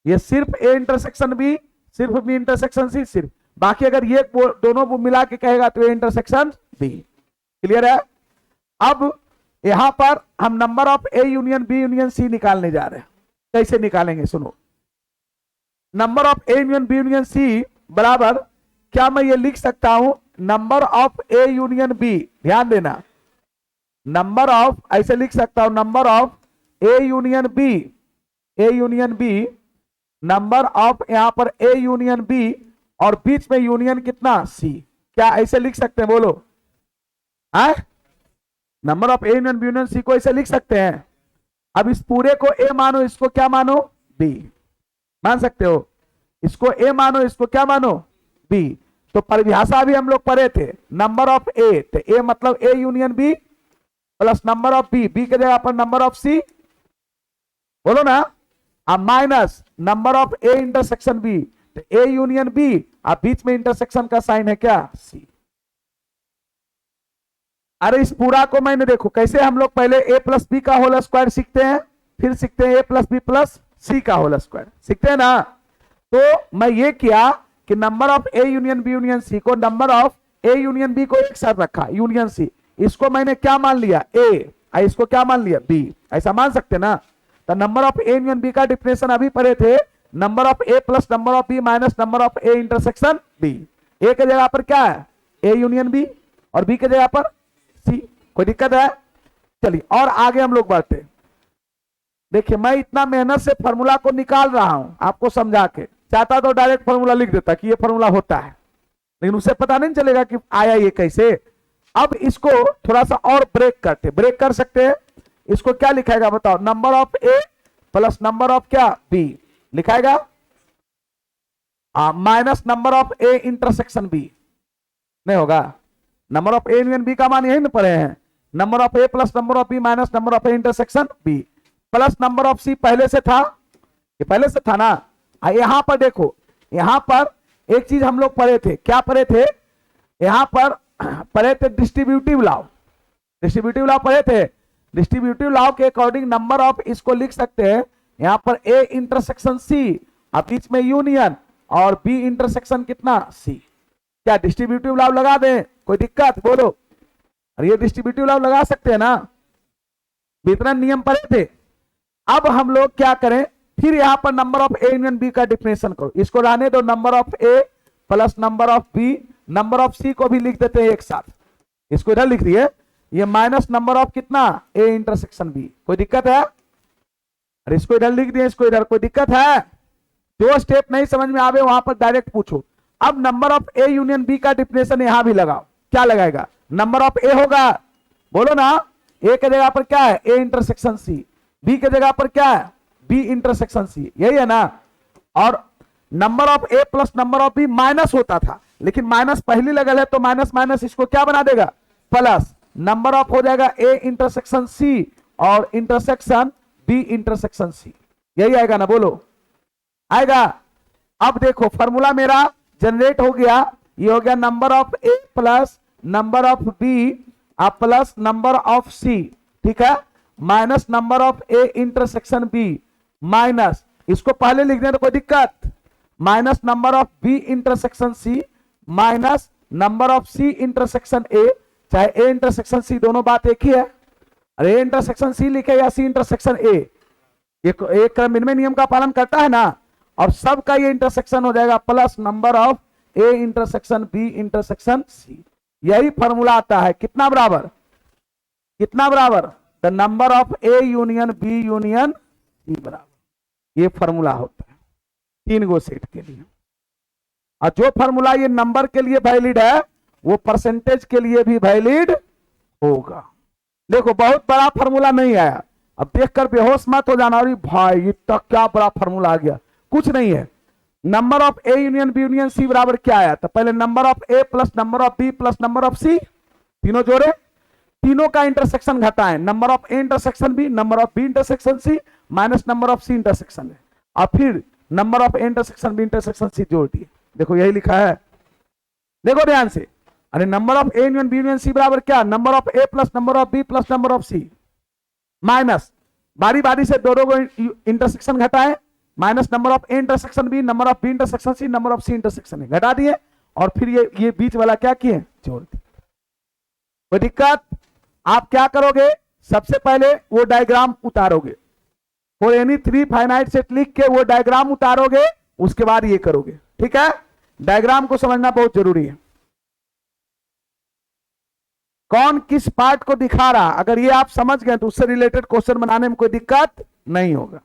ये सिर्फ ए इंटरसेक्शन बी, सिर्फ बी इंटरसेक्शन सी, सिर्फ, बाकी अगर ये दोनों को मिला के कहेगा तो ए इंटरसेक्शन बी। क्लियर है? अब यहां पर हम number of A union B union C निकालने जा रहे हैं। कैसे निकालेंगे सुनो, number of A union B union C बराबर, क्या मैं ये लिख सकता हूं, number of A union B, ध्यान देना, नंबर ऑफ, ऐसे लिख सकता हूं, number of A union B, A union B, number of यहां पर ए यूनियन बी, और बीच में यूनियन कितना, सी। क्या ऐसे लिख सकते हैं, बोलो? Number of A union B union C को ऐसे लिख सकते हैं। अब इस पूरे को ए मानो, इसको क्या मानो, बी मान सकते हो, इसको ए मानो, इसको क्या मानो, बी। तो परिभाषा भी हम लोग पढ़े थे, नंबर ऑफ ए, तो ए मतलब A union B plus number of B, B के जगह पर नंबर ऑफ सी, बोलो ना, अब minus number of A intersection B, तो ए यूनियन बी, अब बीच में इंटरसेक्शन का साइन है क्या, सी। अरे इस पूरा को मैंने देखो कैसे हम लोग पहले ए प्लस बी का होल स्क्वायर सीखते हैं, फिर सीखते हैं ए प्लस बी प्लस सी का होल स्क्वायर, सीखते हैं ना। तो मैं ये किया कि number of A union B union C को, number of A union B को एक साथ रखा, यूनियन सी, इसको मैंने क्या मान लिया ए, इसको क्या मान लिया बी, ऐसा मान सकते ना। तो number of A union B का डिफिनेशन अभी पढ़े थे, number of A plus number of B minus number of A intersection B. A के जगह पर क्या है ए यूनियन बी, और बी के जगह पर सी। कोई दिक्कत है? चलिए और आगे हम लोग बढ़ते। देखिए मैं इतना मेहनत से फॉर्मूला को निकाल रहा हूं आपको समझा के, चाहता तो डायरेक्ट फॉर्मूला लिख देता कि ये फॉर्मूला होता है, लेकिन उसे पता नहीं चलेगा कि आया ये कैसे। अब इसको थोड़ा सा और ब्रेक कर सकते हैं। इसको क्या लिखाएगा बताओ, number of A plus number of क्या बी लिखाएगा, minus number of A intersection B. नहीं होगा, number of A union B का मान यही ना पढ़े हैं, number of A plus number of B minus number of A intersection B, plus number of C पहले से था, ये पहले से था ना। यहां पर देखो, यहां पर एक चीज हम लोग पढ़े थे, क्या पढ़े थे, यहां पर पढ़े थे डिस्ट्रीब्यूटिव लॉ। डिस्ट्रीब्यूटिव लॉ पढ़े थे, डिस्ट्रीब्यूटिव लॉ के अकॉर्डिंग नंबर ऑफ इसको लिख सकते हैं यहां पर ए इंटरसेक्शन सी, अब बीच में यूनियन, और बी इंटरसेक्शन कितना सी। क्या डिस्ट्रीब्यूटिव लॉ लगा दें, कोई दिक्कत बोलो? और ये डिस्ट्रीब्यूटिव लॉ लगा सकते हैं ना, इतना नियम पढ़े थे। अब हम लोग क्या करें, फिर यहां पर number of A union B का डिफिनेशन करो, इसको रहने दो number of A plus number of B, number of C को भी लिख देते हैं एक साथ, इसको इधर लिख दिए, ये माइनस नंबर ऑफ कितना ए इंटरसेक्शन बी। कोई दिक्कत है? अरे इसको इधर लिख दिए, इसको इधर, कोई दिक्कत है? जो स्टेप नहीं समझ में आवे वहां पर डायरेक्ट पूछो। अब number of A union B का डिफिनेशन यहां भी लगाओ, क्या लगाएगा, नंबर ऑफ ए होगा, बोलो ना, ए के जगह पर क्या है ए इंटरसेक्शन सी, बी के जगह पर क्या है बी इंटरसेक्शन सी, यही है ना। और number of A plus number of B minus होता था, लेकिन माइनस पहली लगल है तो माइनस माइनस इसको क्या बना देगा प्लस, नंबर ऑफ हो जाएगा ए इंटरसेक्शन सी और इंटरसेक्शन बी इंटरसेक्शन सी, यही आएगा ना, बोलो आएगा। अब देखो फॉर्मूला मेरा जनरेट हो गया, ये हो गया number of A plus number of B plus number of C, ठीक है, minus number of A intersection B, minus इसको पहले लिख दें तो कोई दिक्कत, minus number of B intersection C minus number of C intersection A, चाहे ए इंटरसेक्शन सी दोनों बात एक ही है। अरे ए इंटरसेक्शन सी लिखे या सी इंटरसेक्शन ए, एक मिनमे नियम का पालन करता है ना, और सबका ये इंटरसेक्शन हो जाएगा plus number of A intersection B intersection C, यही फॉर्मूला आता है कितना बराबर, कितना बराबर, the number of A union B union C बराबर, ये फॉर्मूला होता है तीन गो सेट के लिए। और जो फॉर्मूला ये नंबर के लिए वैलिड है वो परसेंटेज के लिए भी वैलिड होगा। देखो बहुत बड़ा फॉर्मूला नहीं आया, अब देखकर बेहोश मत हो जाना, अरे भाई इतना क्या बड़ा फॉर्मूला आ गया, कुछ नहीं है। Number of A union B union C बराबर क्या आया था, पहले number of A plus number of B plus number of C, तीनों जोड़े, तीनों का इंटरसेक्शन घटाएं, number of A intersection B number of B intersection C minus number of C intersection है, और फिर number of A intersection B intersection C जोड़ दिए। देखो यही लिखा है, देखो ध्यान से, अरे number of A union B union C बराबर क्या, number of A plus number of B plus number of C, minus बारी बारी से दोनों को इंटरसेक्शन घटाए, minus number of A intersection B number of B intersection C number of C intersection घटा दिए, और फिर ये बीच वाला क्या किए जोड़ दिए। कोई दिक्कत? आप क्या करोगे, सबसे पहले वो डायग्राम उतारोगे, for any three finite set लिख के वो डायग्राम उतारोगे, उसके बाद ये करोगे, ठीक है। डायग्राम को समझना बहुत जरूरी है, कौन किस पार्ट को दिखा रहा, अगर ये आप समझ गए तो उससे रिलेटेड क्वेश्चन बनाने में कोई दिक्कत नहीं होगा।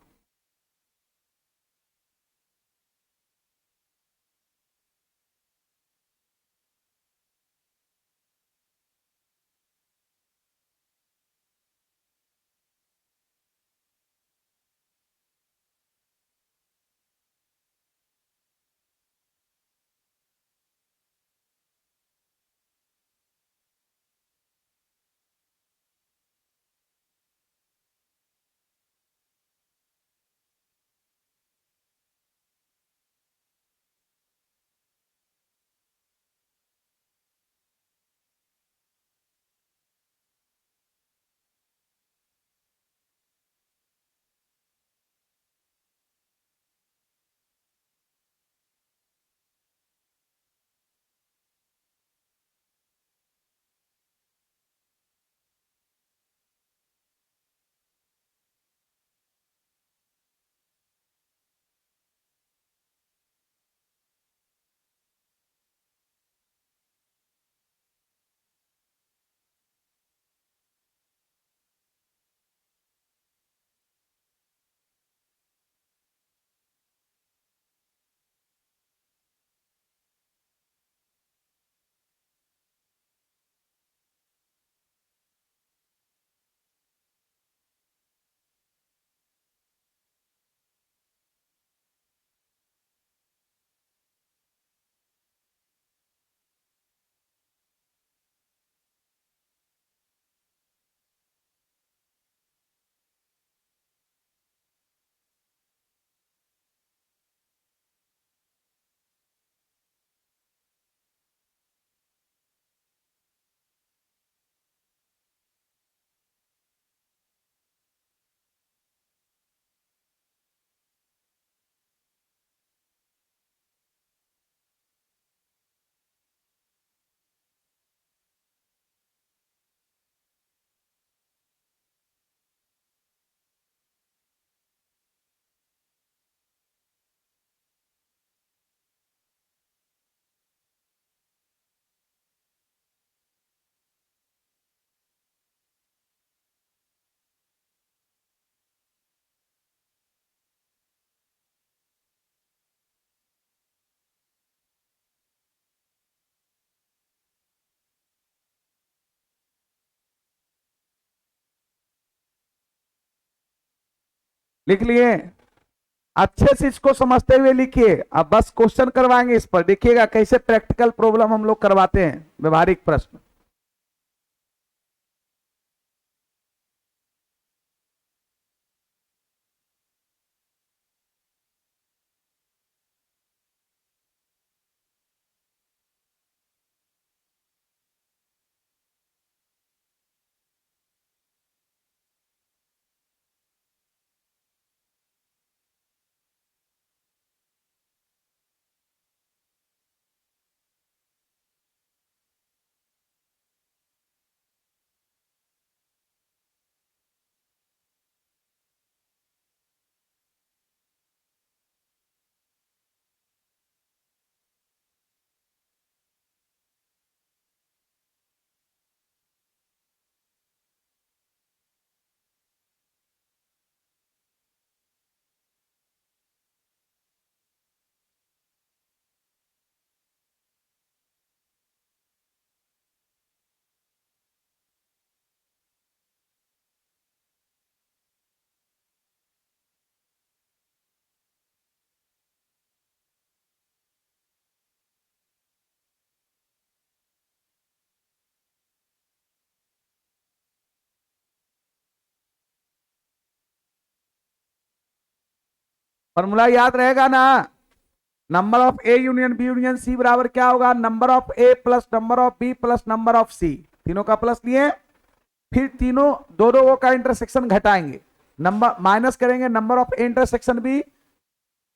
लिख लिए? अच्छे से इसको समझते हुए लिखिए। अब बस क्वेश्चन करवाएंगे इस पर, देखिएगा कैसे प्रैक्टिकल प्रॉब्लम हम लोग करवाते हैं, व्यवहारिक प्रश्न। फॉर्मूला याद रहेगा ना? Number of A union B union C बराबर क्या होगा? Number of A plus number of B plus number of C, तीनों का प्लस लिए, फिर तीनों दो दो का इंटरसेक्शन घटाएंगे, नंबर माइनस करेंगे, number of A intersection B,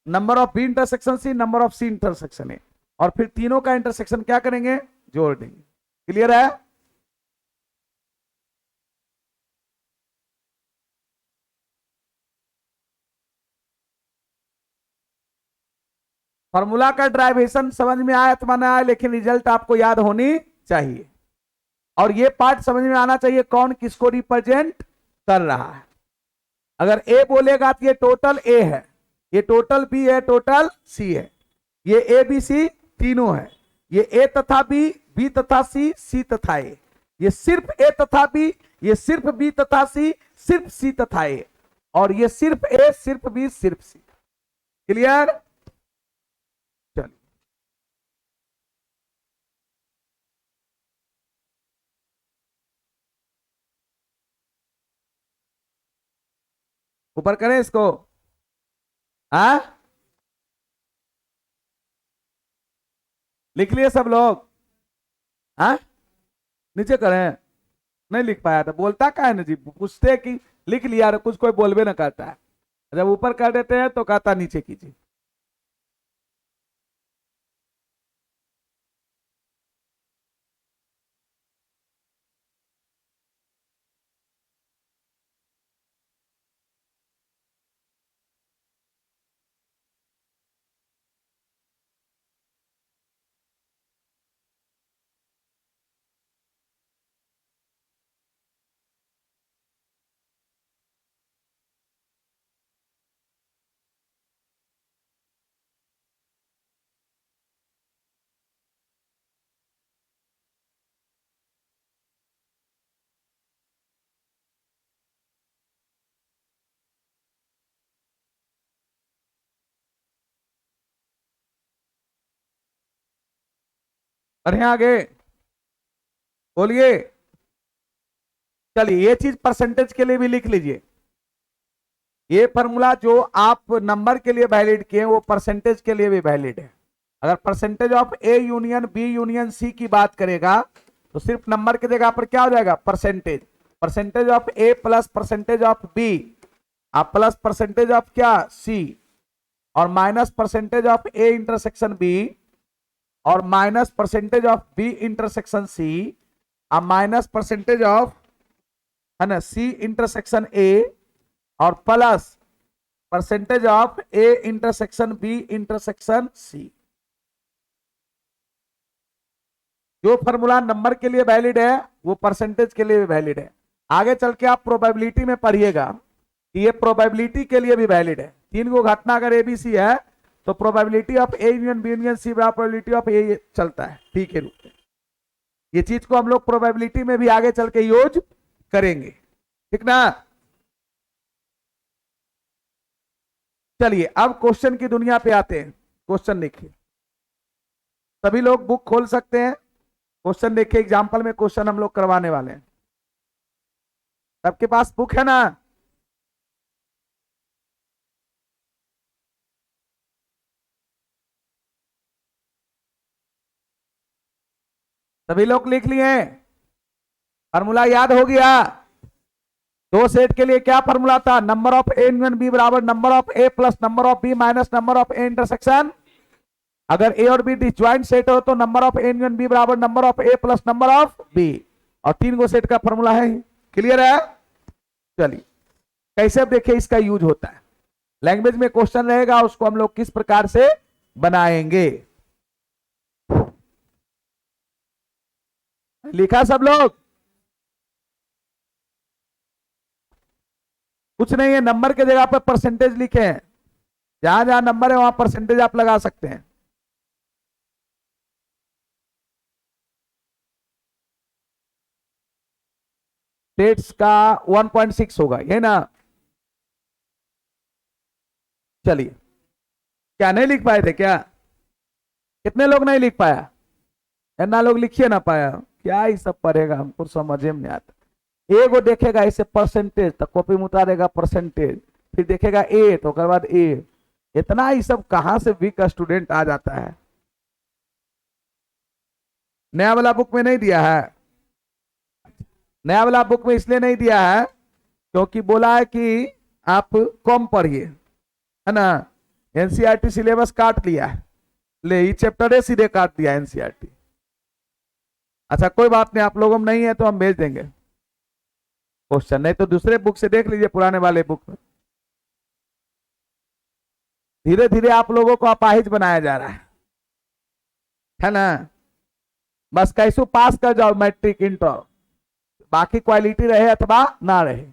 number of B intersection C, number of C intersection A, और फिर तीनों का इंटरसेक्शन क्या करेंगे? जोड़ देंगे। क्लियर है? फॉर्मूला का ड्राइवेशन समझ में आया तो माना आया, लेकिन रिजल्ट आपको याद होनी चाहिए, और ये पार्ट समझ में आना चाहिए कौन किसको रिप्रेजेंट कर रहा है। अगर ए बोलेगा तो ये टोटल ए है, ये टोटल बी है, टोटल सी है, ये ए बी सी तीनों है, ये ए तथा बी, बी तथा सी, सी तथा ए, ये सिर्फ ए तथा बी, ये सिर्फ बी तथा सी, सिर्फ सी तथा ए, और ये सिर्फ ए, सिर्फ बी, सिर्फ सी। क्लियर? चलिए ऊपर करें इसको। हाँ, लिख लिए सब लोग? हाँ, नीचे करें? नहीं लिख पाया था, बोलता का है ना जी, पूछते कि लिख लिया, कुछ कोई बोलबे ना करता है, जब ऊपर कर देते हैं तो कहता नीचे कीजिए। बढ़िया, आगे बोलिए। चलिए ये चीज परसेंटेज के लिए भी लिख लीजिए, ये फॉर्मूला जो आप नंबर के लिए वैलिड किए वो परसेंटेज के लिए भी वैलिड है। अगर percentage of A union B union C की बात करेगा तो सिर्फ नंबर की जगह पर क्या हो जाएगा? Percentage. Percentage of A plus percentage of B, आप प्लस परसेंटेज ऑफ क्या? सी, और minus percentage of A intersection B, और minus percentage of B intersection C, और माइनस परसेंटेज ऑफ, है ना, सी इंटरसेक्शन ए, और plus percentage of A intersection B intersection C. जो formula number के लिए वैलिड है वो परसेंटेज के लिए भी वैलिड है। आगे चल के आप प्रोबेबिलिटी में पढ़िएगा कि ये प्रोबेबिलिटी के लिए भी वैलिड है। तीन गो घटना अगर एबीसी है तो probability of A union B union C बराबर प्रोबेबिलिटी ऑफ ए चलता है, ठीक है। ये चीज को हम लोग प्रोबेबिलिटी में भी आगे चल के यूज करेंगे, ठीक ना? चलिए अब क्वेश्चन की दुनिया पे आते हैं। क्वेश्चन देखिए, सभी लोग बुक खोल सकते हैं। क्वेश्चन देखिए, एग्जाम्पल में क्वेश्चन हम लोग करवाने वाले हैं। सबके पास बुक है ना? सभी लोग लिख लिए? फॉर्मूला याद हो गया? दो सेट के लिए क्या फॉर्मूला था? Number of A union B बराबर number of A plus number of B minus number of A intersection. अगर ए और बी डिसजॉइंट सेट हो तो number of A union B बराबर number of A plus number of B. और तीन गो set का फॉर्मूला है। क्लियर है? चलिए कैसे अब देखिए इसका यूज होता है। लैंग्वेज में क्वेश्चन रहेगा, उसको हम लोग किस प्रकार से बनाएंगे। लिखा सब लोग? कुछ नहीं है, नंबर के जगह पर परसेंटेज लिखे हैं। जहां जहां नंबर है वहां परसेंटेज आप लगा सकते हैं। स्टेट्स का 1.6 होगा ये ना? चलिए, क्या नहीं लिख पाए थे क्या? कितने लोग नहीं लिख पाया? इतना लोग लिखिए ना पाया, क्या ही सब पढ़ेगा, हमको समझ में नहीं आता। ए को देखेगा इसे परसेंटेज, तो कॉपी में उतारेगा परसेंटेज, फिर देखेगा ए तो उसके बाद ए। इतना ही सब कहां से वीक स्टूडेंट आ जाता है। नया वाला बुक में नहीं दिया है? नया वाला बुक में इसलिए नहीं दिया है क्योंकि बोला है कि आप कम पढ़िए, है ना। एनसीईआरटी सिलेबस काट लिया है, ले ये चैप्टर है सीधे काट दिया एनसीईआरटी। अच्छा कोई बात नहीं, आप लोगों में नहीं है तो हम भेज देंगे क्वेश्चन, नहीं तो दूसरे बुक से देख लीजिए, पुराने वाले बुक में। धीरे धीरे आप लोगों को अपाहिज बनाया जा रहा है ना। बस कैसे पास कर जाओ मैट्रिक इंटर, बाकी क्वालिटी रहे अथवा ना रहे।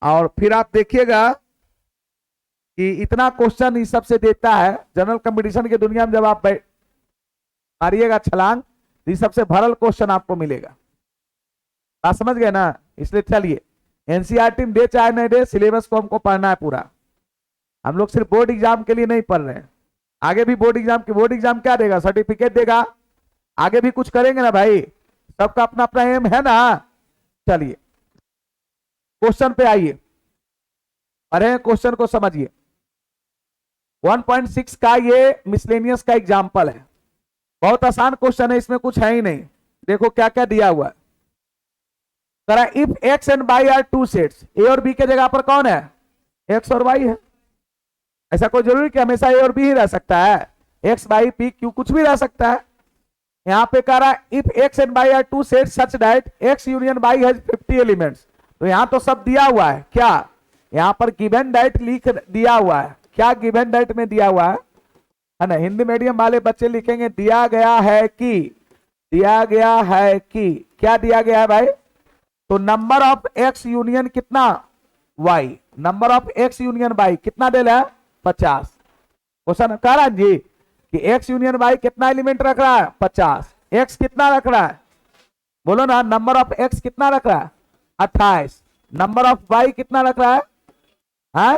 और फिर आप देखिएगा कि इतना क्वेश्चन इस सबसे देता है। जनरल कंपटीशन की दुनिया में जब आप मारिएगा छलांग, इस सबसे भरल क्वेश्चन आपको मिलेगा। बात समझ गए ना? इसलिए चलिए, एनसीईआरटी में दे चाहे नहीं दे, सिलेबस को हमको पढ़ना है पूरा। हम लोग सिर्फ बोर्ड एग्जाम के लिए नहीं पढ़ रहे हैं, आगे भी बोर्ड एग्जाम क्या देगा? सर्टिफिकेट देगा। आगे भी कुछ करेंगे ना भाई, सबका अपना अपना एम है ना। चलिए क्वेश्चन पे आइए, अरे क्वेश्चन को समझिए। 1.6 का ये मिसलेनियस का एग्जाम्पल है। बहुत आसान क्वेश्चन है, इसमें कुछ है ही नहीं। देखो क्या क्या दिया हुआ है। If x and Y are two sets, A और बी के जगह पर कौन है? एक्स और वाई है। ऐसा कोई जरूरी कि हमेशा ए और बी ही रह सकता है? एक्स वाई पी क्यू कुछ भी रह सकता है। यहां पे कह रहा है if x and Y are two sets such that X union Y has 50 elements. तो यहां तो सब दिया हुआ है क्या? यहां पर गिवन दैट लिख दिया हुआ है। क्या गिवन दैट में दिया हुआ है ना? हिंदी मीडियम वाले बच्चे लिखेंगे दिया गया है कि, दिया गया है कि, क्या दिया गया है भाई? तो नंबर ऑफ एक्स यूनियन कितना? Y. Number of x union Y कितना दे रहा है? 50। क्वेश्चन कह रहा है जी कि एक्स यूनियन वाई कितना एलिमेंट रख रहा है? 50। एक्स कितना रख रहा है? बोलो ना, नंबर ऑफ एक्स कितना रख रहा है? 28। नंबर ऑफ वाई कितना रख रहा है? हाँ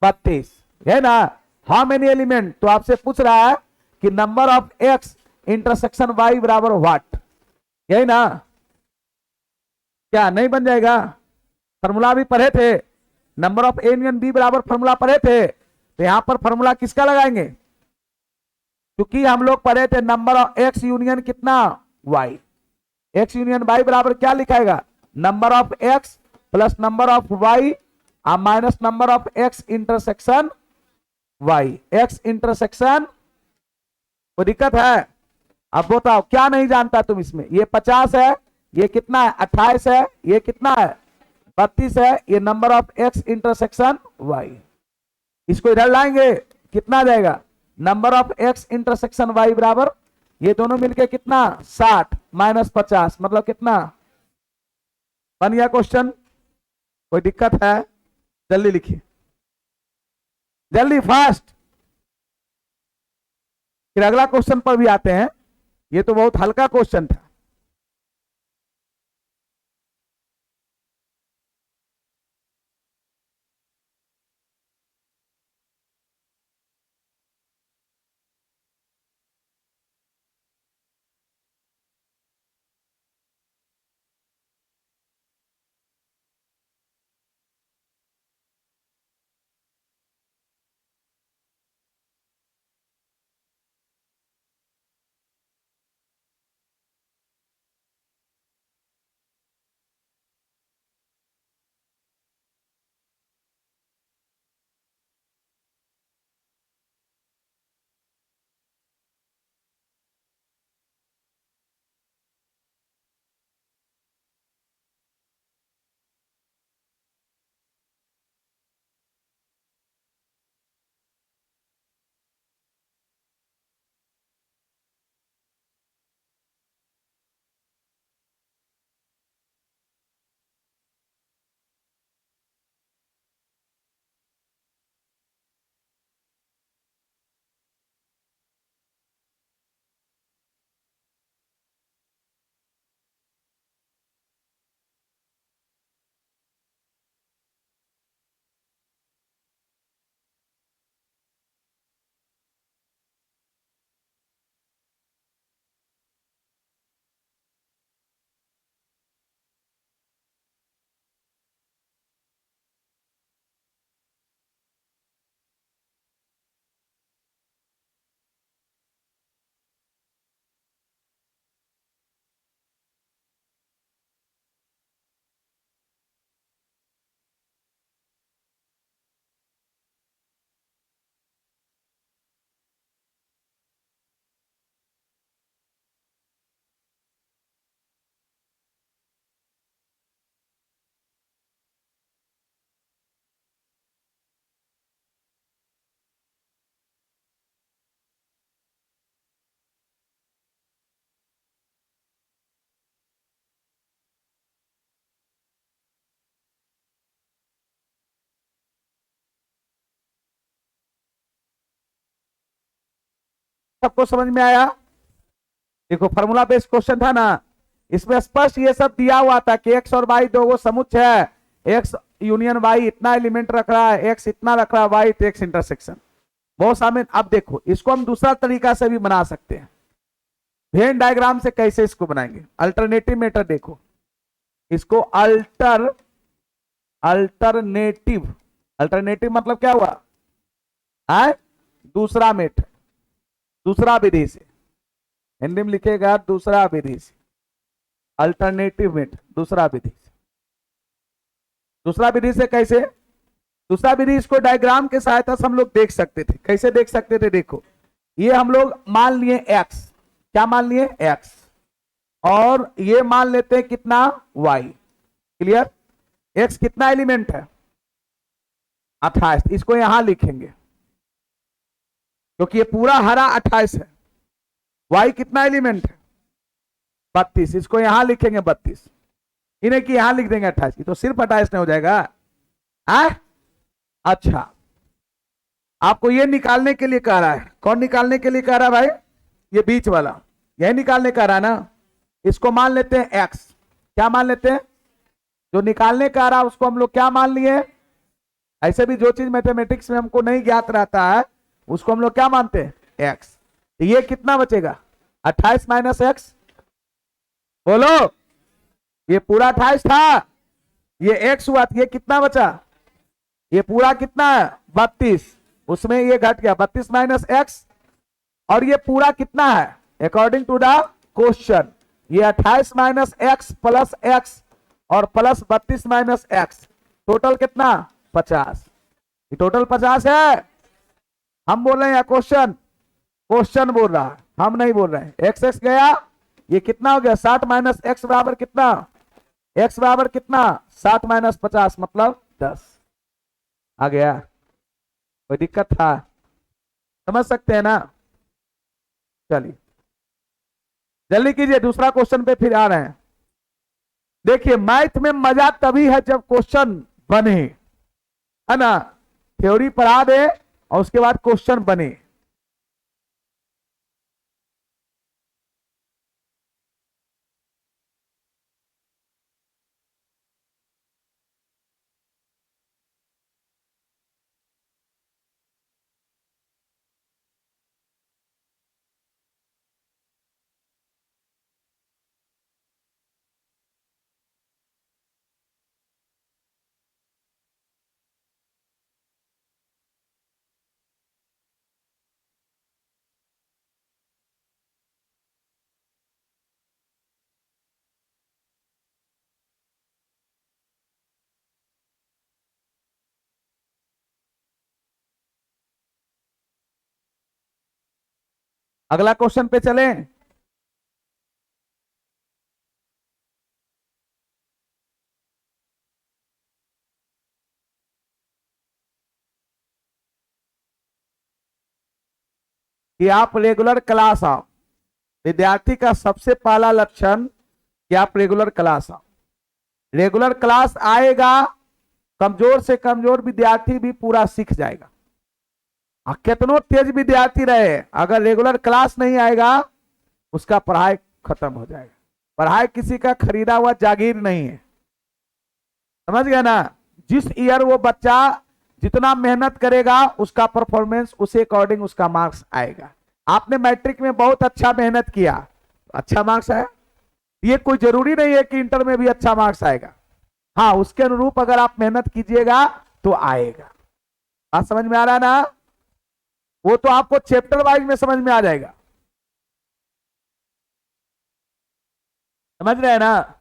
32, है ना। How many element? तो आपसे पूछ रहा है कि number of x intersection Y बराबर व्हाट, यही ना। क्या नहीं बन जाएगा? फॉर्मूला भी पढ़े थे, number of A union B बराबर फॉर्मूला पढ़े थे। तो यहां पर फॉर्मूला किसका लगाएंगे? क्योंकि हम लोग पढ़े थे नंबर ऑफ एक्स यूनियन कितना? वाई। एक्स यूनियन वाई बराबर क्या लिखाएगा? Number of x plus number of y minus number of x intersection y. X intersection, कोई दिक्कत है? अब बताओ क्या नहीं जानता तुम इसमें? ये 50 है, ये कितना है? 28 है, ये कितना है? 32 है। ये number of x intersection Y. इसको इधर लाएंगे, कितना जाएगा? Number of x intersection Y बराबर ये दोनों मिलके कितना? 60 माइनस 50 मतलब कितना? बन गया क्वेश्चन। कोई दिक्कत है? जल्दी लिखिए, जल्दी फास्ट। फिर अगला क्वेश्चन पर भी आते हैं। ये तो बहुत हल्का क्वेश्चन था। सबको समझ में आया? देखो फॉर्मूला बेस्ड क्वेश्चन था ना, इसमें स्पष्ट ये सब दिया हुआ था कि एक्स और वाई दो समुच्चय है, एक्स यूनियन वाई इतना एलिमेंट रख रहा है, एक्स इतना रख रहा है, वाई तो एक्स इंटरसेक्शन बहुत सामने। अब देखो इसको हम दूसरा तरीका से भी बना सकते हैं। वेन डायग्राम से कैसे इसको बनाएंगे? अल्टरनेटिव मेथड देखो, इसको अल्टरनेटिव मतलब क्या हुआ है? दूसरा मेथड, दूसरा विधि से, हिंदी में लिखेगा दूसरा विधि से, अल्टरनेटिव मेथड दूसरा विधि से। दूसरा विधि से कैसे? दूसरा विधि इसको डायग्राम के सहायता से हम लोग देख सकते थे। कैसे देख सकते थे? देखो ये हम लोग मान लिए x, क्या मान लिए? x, और ये मान लेते हैं कितना? y। क्लियर? x कितना एलिमेंट है? 28। इसको यहां लिखेंगे क्योंकि ये पूरा हरा 28 है। y कितना एलिमेंट है? 32। इसको यहां लिखेंगे 32। इन्हें कि यहां लिख देंगे 28, तो सिर्फ 28 नहीं हो जाएगा? अच्छा, आपको ये निकालने के लिए कह रहा है। कौन निकालने के लिए कह रहा है भाई? ये बीच वाला, यही निकालने कह रहा है ना। इसको मान लेते हैं x। क्या मान लेते हैं? जो निकालने कह रहा है उसको हम लोग क्या मान लिए? ऐसे भी जो चीज मैथमेटिक्स में हमको नहीं ज्ञात रहता है उसको हम लोग क्या मानते हैं? x। तो ये कितना बचेगा? 28 माइनस एक्स। बोलो, ये पूरा 28 था, ये x हुआ, ये कितना बचा? ये पूरा कितना है? 32। उसमें ये घट गया 32 माइनस एक्स, और ये पूरा कितना है अकॉर्डिंग टू द क्वेश्चन? ये 28 माइनस एक्स प्लस एक्स और प्लस 32 माइनस एक्स, टोटल कितना? 50। ये टोटल 50 है। हम बोल रहे हैं क्वेश्चन, क्वेश्चन बोल रहा है, हम नहीं बोल रहे हैं। एक्स एक्स गया, ये कितना हो गया? 60 माइनस एक्स बराबर कितना? एक्स बराबर कितना? 60 माइनस 50 मतलब 10। आ गया? कोई दिक्कत था? समझ सकते हैं ना? चलिए जल्दी कीजिए, दूसरा क्वेश्चन पे फिर आ रहे हैं। देखिए मैथ में मजा तभी है जब क्वेश्चन बने, है ना। थ्योरी पढ़ा दे और उसके बाद क्वेश्चन बने। अगला क्वेश्चन पे चलें। कि आप रेगुलर क्लास आओ। विद्यार्थी का सबसे पहला लक्षण कि आप रेगुलर क्लास आओ। रेगुलर क्लास आएगा, कमजोर से कमजोर विद्यार्थी भी पूरा सीख जाएगा। कितनों तेज विद्यार्थी रहे, अगर रेगुलर क्लास नहीं आएगा उसका पढ़ाई खत्म हो जाएगा। पढ़ाई किसी का खरीदा हुआ जागीर नहीं है, समझ गया ना। जिस ईयर वो बच्चा जितना मेहनत करेगा उसका परफॉर्मेंस उसी अकॉर्डिंग उसका मार्क्स आएगा। आपने मैट्रिक में बहुत अच्छा मेहनत किया, अच्छा मार्क्स आया। ये कोई जरूरी नहीं है कि इंटर में भी अच्छा मार्क्स आएगा। हाँ, उसके अनुरूप अगर आप मेहनत कीजिएगा तो आएगा। बात समझ में आ रहा है ना? वो तो आपको चैप्टर वाइज में समझ में आ जाएगा, समझ रहे हैं ना।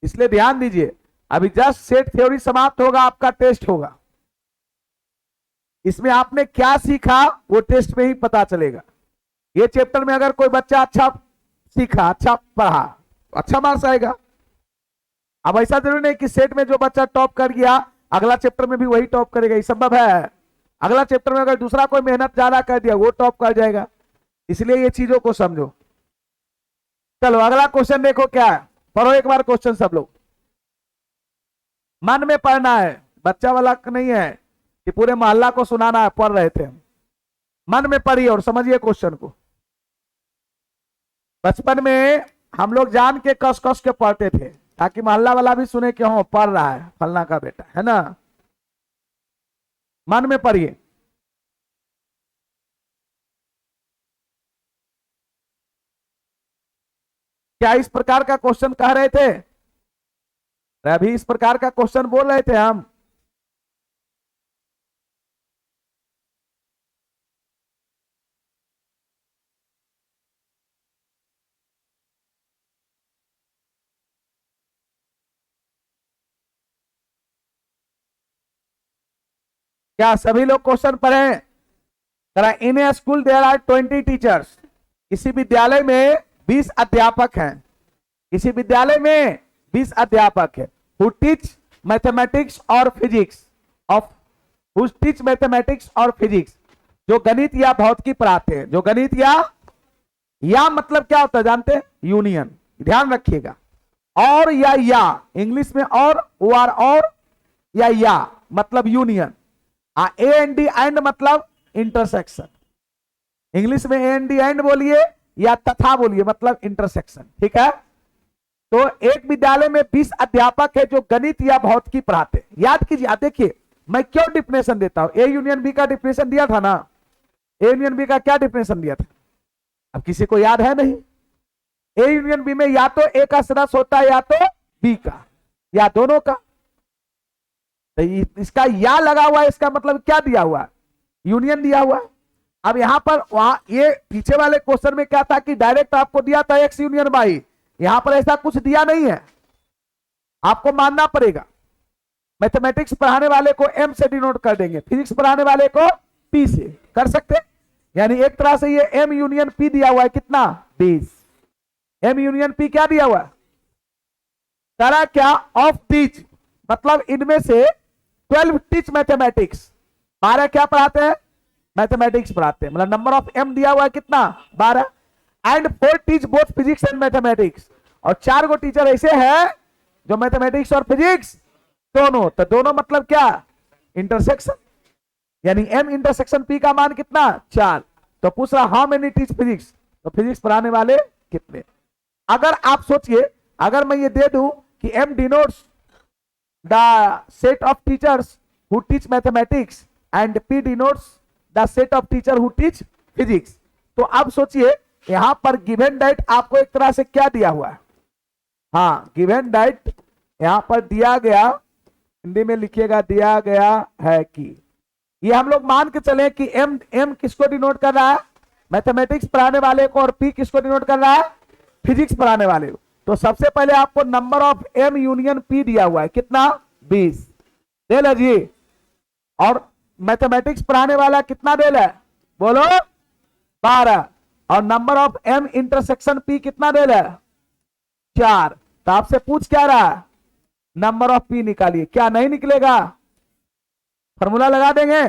इसलिए ध्यान दीजिए, अभी जस्ट सेट थ्योरी समाप्त होगा, आपका टेस्ट होगा। इसमें आपने क्या सीखा वो टेस्ट में ही पता चलेगा। ये चैप्टर में अगर कोई बच्चा अच्छा सीखा, अच्छा पढ़ा, अच्छा मार्क्स आएगा। अब ऐसा जरूरी नहीं कि सेट में जो बच्चा टॉप कर गया अगला चैप्टर में भी वही टॉप करेगा, ये संभव है? अगला चैप्टर में अगर दूसरा कोई मेहनत ज्यादा कर दिया वो टॉप कर जाएगा। इसलिए ये चीजों को समझो। चलो अगला क्वेश्चन देखो क्या है, पढ़ो एक बार क्वेश्चन सब लोग। मन में पढ़ना है, बच्चा वाला नहीं है कि पूरे मोहल्ला को सुनाना है। पढ़ रहे थे हम, मन में पढ़िए और समझिए क्वेश्चन को। बचपन में हम लोग जान के कस कस के पढ़ते थे ताकि मोहल्ला वाला भी सुने कि हाँ पढ़ रहा है फलना का बेटा, है ना। मन में पढ़िए। क्या इस प्रकार का क्वेश्चन कह रहे थे? अभी इस प्रकार का क्वेश्चन बोल रहे थे हम। क्या सभी लोग क्वेश्चन पढ़े? जरा इन a school there are 20 teachers. किसी विद्यालय में 20 अध्यापक हैं। किसी विद्यालय में 20 अध्यापक है। हु टीच मैथमेटिक्स और physics of who teach mathematics और फिजिक्स, जो गणित या भौतिकी पढ़ाते हैं। जो गणित या मतलब क्या होता है जानते हैं? यूनियन। ध्यान रखिएगा। और या इंग्लिश में और या मतलब union. A N D and मतलब इंटरसेक्शन। इंग्लिश में ए एन डी एंड बोलिए या तथा बोलिए, मतलब इंटरसेक्शन। ठीक है। तो एक विद्यालय में 20 अध्यापक है जो गणित या भौतिकी पढ़ाते हैं। याद कीजिए, आप देखिए मैं क्यों डिफिनेशन देता हूं। ए यूनियन बी का डिफिनेशन दिया था ना। ए यूनियन बी का क्या डिफिनेशन दिया था? अब किसी को याद है? नहीं। ए यूनियन बी में या तो ए का सदस्य होता है या तो बी का, या दोनों का। तो इसका या लगा हुआ है, इसका मतलब क्या दिया हुआ है? यूनियन दिया हुआ है। अब यहां पर वहां ये पीछे वाले क्वेश्चन में क्या था कि डायरेक्ट आपको दिया था एक्स यूनियन वाई। यहां पर ऐसा कुछ दिया नहीं है, आपको मानना पड़ेगा। मैथमेटिक्स पढ़ाने वाले को एम से डिनोट कर देंगे, फिजिक्स पढ़ाने वाले को पी से कर सकते। यानी एक तरह से ये एम यूनियन पी दिया हुआ है। कितना? 20। एम यूनियन पी क्या दिया हुआ है? तरह क्या? ऑफ टीच, मतलब इनमें से 12 टीच मैथमेटिक्स। 12 क्या पढ़ाते हैं? मैथमेटिक्स पढ़ाते हैं। मतलब नंबर ऑफ एम दिया हुआ है कितना? 12। And 4 teach both physics and mathematics, और 4 गो टीचर ऐसे हैं जो मैथमेटिक्स और फिजिक्स दोनों। तो दोनों मतलब क्या? इंटरसेक्शन। यानी एम इंटरसेक्शन पी का मान कितना? 4। तो पूछ रहा हाउ मेनी टीच फिजिक्स, तो फिजिक्स पढ़ाने वाले कितने। अगर आप सोचिए, अगर मैं ये दे दूं कि M denotes the set of teachers who teach mathematics and P denotes the set of teacher who teach physics, तो अब सोचिए यहां पर गिवन डाइट आपको एक तरह से क्या दिया हुआ है? हाँ, गिवन डाइट यहां पर दिया गया, हिंदी में लिखिएगा, दिया गया है कि ये हम लोग मान के चले कि एम एम किसको डिनोट कर रहा है? मैथमेटिक्स पढ़ाने वाले को। और पी किसको डिनोट कर रहा है? फिजिक्स पढ़ाने वाले को। तो सबसे पहले आपको number of M union P दिया हुआ है कितना? 20 दे लीजिए। और मैथमेटिक्स पढ़ाने वाला कितना दे है? बोलो। 12। और number of M intersection P कितना दे है? 4। तो आपसे पूछ क्या रहा है? नंबर ऑफ पी निकालिए। क्या नहीं निकलेगा? फॉर्मूला लगा देंगे,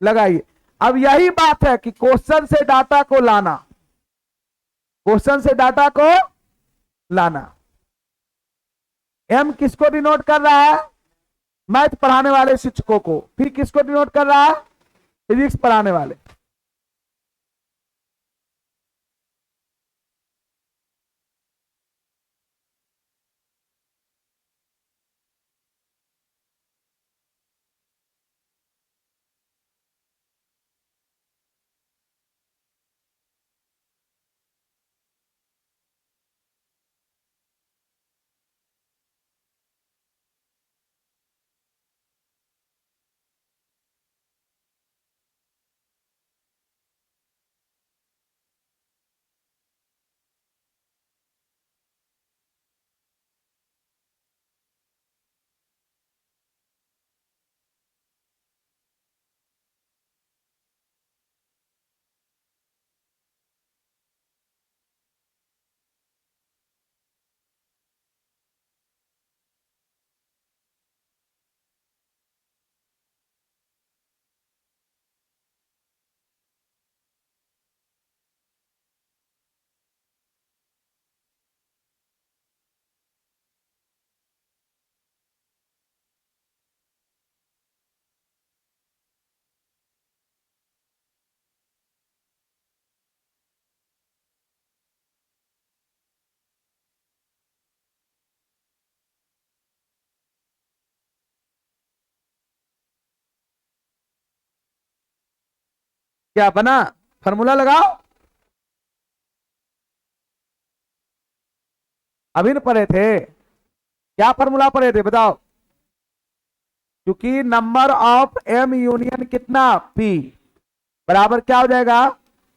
लगाइए। अब यही बात है कि क्वेश्चन से डाटा को लाना, क्वेश्चन से डाटा को लाना। एम किसको डिनोट कर रहा है? मैथ पढ़ाने वाले शिक्षकों को। फिर किसको डिनोट कर रहा है? फिजिक्स पढ़ाने वाले। क्या बना? फॉर्मूला लगाओ। अभी न पढ़े थे? क्या फॉर्मूला पढ़े थे बताओ? क्योंकि नंबर ऑफ एम यूनियन कितना पी बराबर क्या हो जाएगा?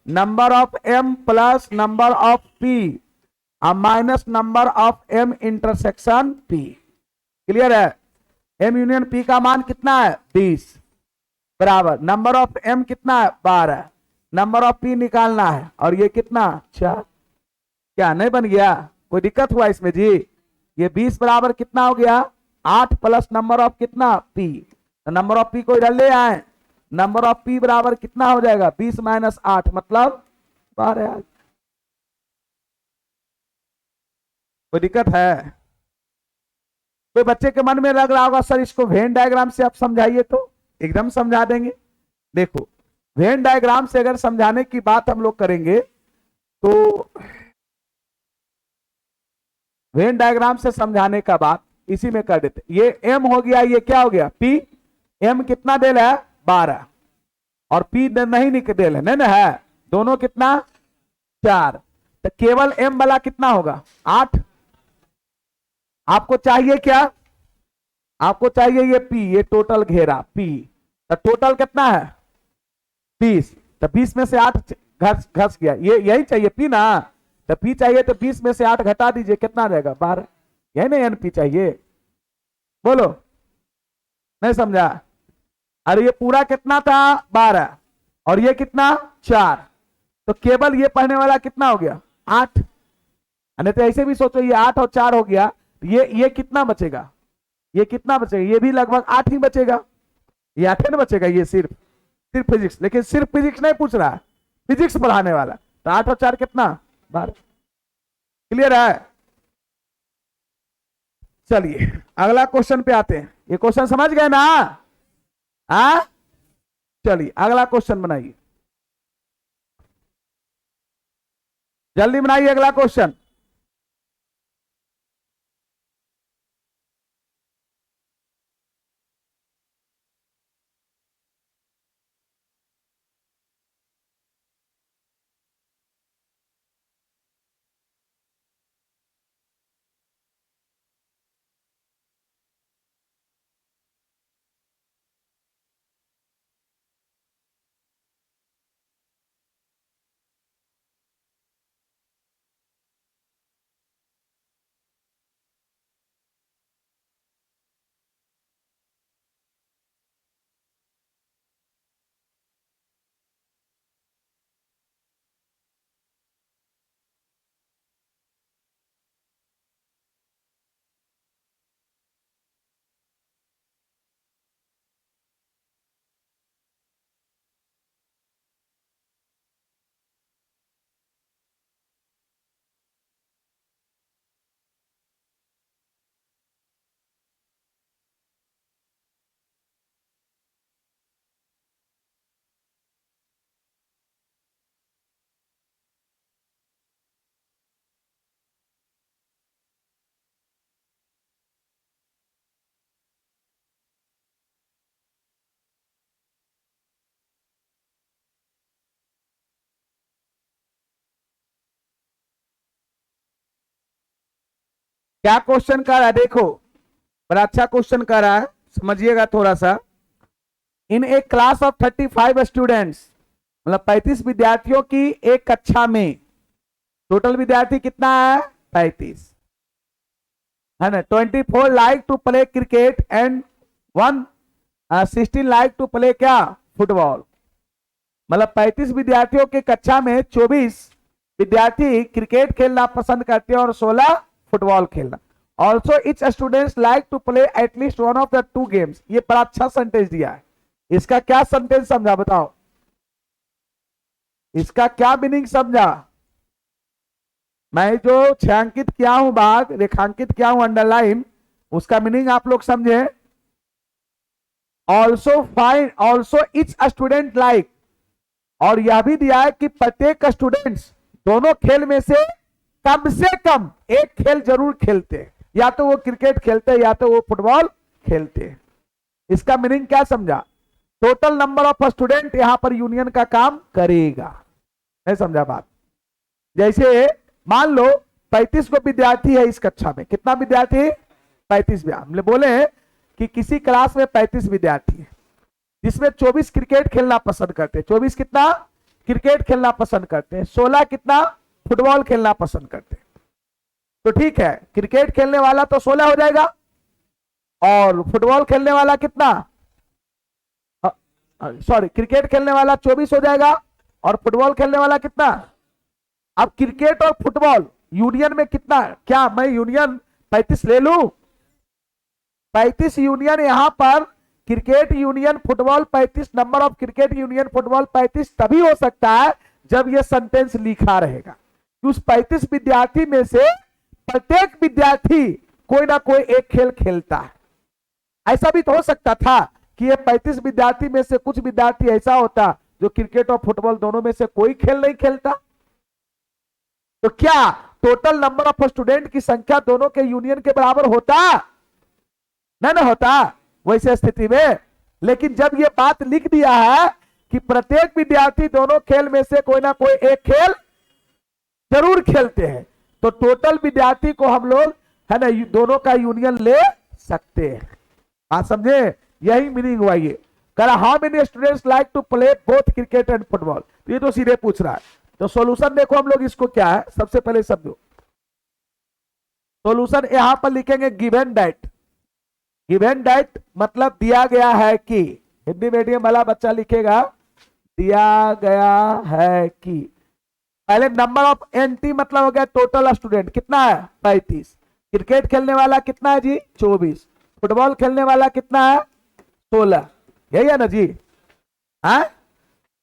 Number of M plus number of P minus number of M intersection P. Clear है? एम यूनियन पी का मान कितना है? 20 बराबर नंबर ऑफ एम कितना है? 12। नंबर ऑफ पी निकालना है और ये कितना? 4। क्या नहीं बन गया? कोई दिक्कत हुआ इसमें जी? ये 20 बराबर कितना हो गया? 8 प्लस नंबर ऑफ कितना? पी। तो नंबर ऑफ पी को इधर ले आए। नंबर ऑफ पी बराबर कितना हो जाएगा? 20 माइनस 8 मतलब 12। कोई दिक्कत है? कोई बच्चे के मन में लग रहा होगा सर इसको वेन डायग्राम से आप समझाइए, तो एकदम समझा देंगे। देखो, वेन डायग्राम से अगर समझाने की बात हम लोग करेंगे तो वेन डायग्राम से समझाने का बात इसी में कर देते। ये एम हो गया, ये क्या हो गया? पी। एम कितना डेल है? 12 और पी नहीं डेल है, नहीं ना है, दोनों कितना? 4। तो केवल एम वाला कितना होगा? 8। आपको चाहिए क्या? आपको चाहिए ये पी, ये टोटल घेरा पी। तो टोटल कितना है? 20। तो 20 में से 8 घस घस गया, ये यही चाहिए पी ना? तो पी चाहिए तो 20 में से 8 घटा दीजिए, कितना रहेगा? 12। यही ना एन पी चाहिए? बोलो, नहीं समझा? अरे ये पूरा कितना था? 12 और ये कितना? 4। तो केवल ये पढ़ने वाला कितना हो गया? 8। नहीं तो ऐसे भी सोचो, ये 8 और 4 हो गया, ये कितना बचेगा? ये कितना बचेगा? ये भी लगभग 8 ही बचेगा। ये 8 ना बचेगा? ये सिर्फ सिर्फ फिजिक्स, लेकिन सिर्फ फिजिक्स नहीं पूछ रहा है, फिजिक्स पढ़ाने वाला। तो 8 और 4 कितना? 12। क्लियर है? चलिए अगला क्वेश्चन पे आते हैं। ये क्वेश्चन समझ गए ना? चलिए अगला क्वेश्चन बनाइए, जल्दी बनाइए अगला क्वेश्चन। क्या क्वेश्चन कर रहा है? देखो, बड़ा अच्छा क्वेश्चन कर रहा है, समझिएगा थोड़ा सा। इन ए क्लास ऑफ 35 स्टूडेंट्स, मतलब 35 विद्यार्थियों की एक कक्षा में टोटल विद्यार्थी कितना है? 35 है ना। 24 like to play cricket and 16 like to play क्या? फुटबॉल। मतलब 35 विद्यार्थियों के कक्षा में 24 विद्यार्थी क्रिकेट खेलना पसंद करते हैं और 16 फुटबॉल खेलना। Also each students like to play at least one of the 2 games. ये बड़ा अच्छा सेंटेंस दिया है, इसका क्या सेंटेंस समझा बताओ? इसका क्या मीनिंग समझा? मैं जो छायांकित किया हूं भाग, रेखांकित किया हूं अंडरलाइन, उसका मीनिंग आप लोग समझे। Also find, also etch student like, और यह भी दिया है कि प्रत्येक स्टूडेंट्स दोनों खेल में से कम एक खेल जरूर खेलते हैं, या तो वो क्रिकेट खेलते हैं या तो वो फुटबॉल खेलते हैं। इसका मीनिंग क्या समझा? टोटल नंबर ऑफ स्टूडेंट यहां पर यूनियन का काम करेगा। नहीं समझा बात? जैसे मान लो 35 को विद्यार्थी है इस कक्षा में, कितना विद्यार्थी? 35। हमने बोले कि किसी क्लास में 35 विद्यार्थी है जिसमें 24 क्रिकेट खेलना पसंद करते हैं। 24 कितना क्रिकेट खेलना पसंद करते हैं, 16 कितना फुटबॉल खेलना पसंद करते हैं। तो ठीक है, क्रिकेट खेलने वाला तो 16 हो जाएगा और फुटबॉल खेलने वाला कितना, सॉरी क्रिकेट खेलने वाला 24 हो जाएगा और फुटबॉल खेलने वाला कितना। अब क्रिकेट और फुटबॉल यूनियन में कितना, क्या मैं यूनियन 35 ले लू? 35 यूनियन यहां पर cricket union football 35, number of cricket union football 35 तभी हो सकता है जब यह सेंटेंस लिखा रहेगा कि उस 35 विद्यार्थी में से प्रत्येक विद्यार्थी कोई ना कोई एक खेल खेलता है। ऐसा भी तो हो सकता था कि ये 35 विद्यार्थी में से कुछ विद्यार्थी ऐसा होता जो क्रिकेट और फुटबॉल दोनों में से कोई खेल नहीं खेलता। तो क्या टोटल नंबर ऑफ स्टूडेंट की संख्या दोनों के यूनियन के बराबर होता? नहीं ना होता वैसे स्थिति में। लेकिन जब ये बात लिख दिया है कि प्रत्येक विद्यार्थी दोनों खेल में से कोई ना कोई एक खेल जरूर खेलते हैं, तो टोटल विद्यार्थी को हम लोग है ना दोनों का यूनियन ले सकते हैं। बात समझे? यही मीनिंग हुआ। ये कह रहा how many students like to play both cricket and football. तो ये तो सीधे पूछ रहा है। तो सॉल्यूशन देखो हम लोग इसको क्या है, सबसे पहले समझो सॉल्यूशन। यहां पर लिखेंगे गिवन दैट। गिवन दैट मतलब दिया गया है कि, हिंदी मीडियम वाला बच्चा लिखेगा दिया गया है कि। पहले नंबर ऑफ एनटी मतलब हो गया टोटल स्टूडेंट कितना है 35। क्रिकेट खेलने वाला कितना है जी 24। फुटबॉल खेलने वाला कितना है 16। यही है ना जी? है?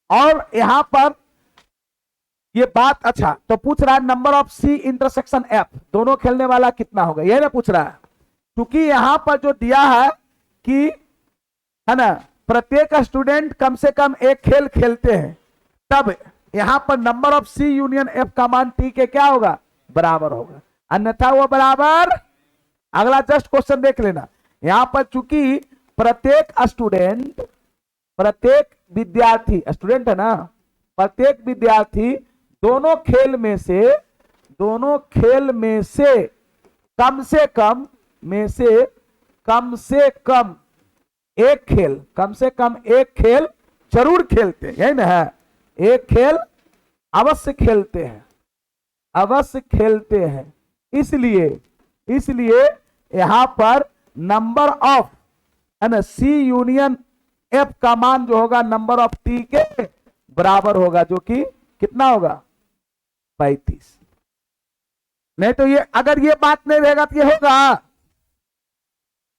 और यहां पर ये बात, अच्छा तो पूछ रहा है number of C intersection F, दोनों खेलने वाला कितना होगा, यही ना पूछ रहा है। क्योंकि यहां पर जो दिया है कि है ना प्रत्येक स्टूडेंट कम से कम एक खेल खेलते हैं, तब यहां पर number of C union F का मान टी के क्या होगा बराबर होगा, अन्यथा वो बराबर। अगला जस्ट क्वेश्चन देख लेना। यहां पर चूंकि प्रत्येक स्टूडेंट, प्रत्येक विद्यार्थी, स्टूडेंट है ना, प्रत्येक विद्यार्थी दोनों खेल में से कम से कम एक खेल जरूर खेलते हैं, यही ना है? एक खेल अवश्य खेलते हैं। इसलिए यहां पर नंबर ऑफ है ना सी यूनियन एफ का मान जो होगा नंबर ऑफ टी के बराबर होगा, जो कि कितना होगा 35। नहीं तो ये अगर ये बात नहीं रहेगा तो ये होगा।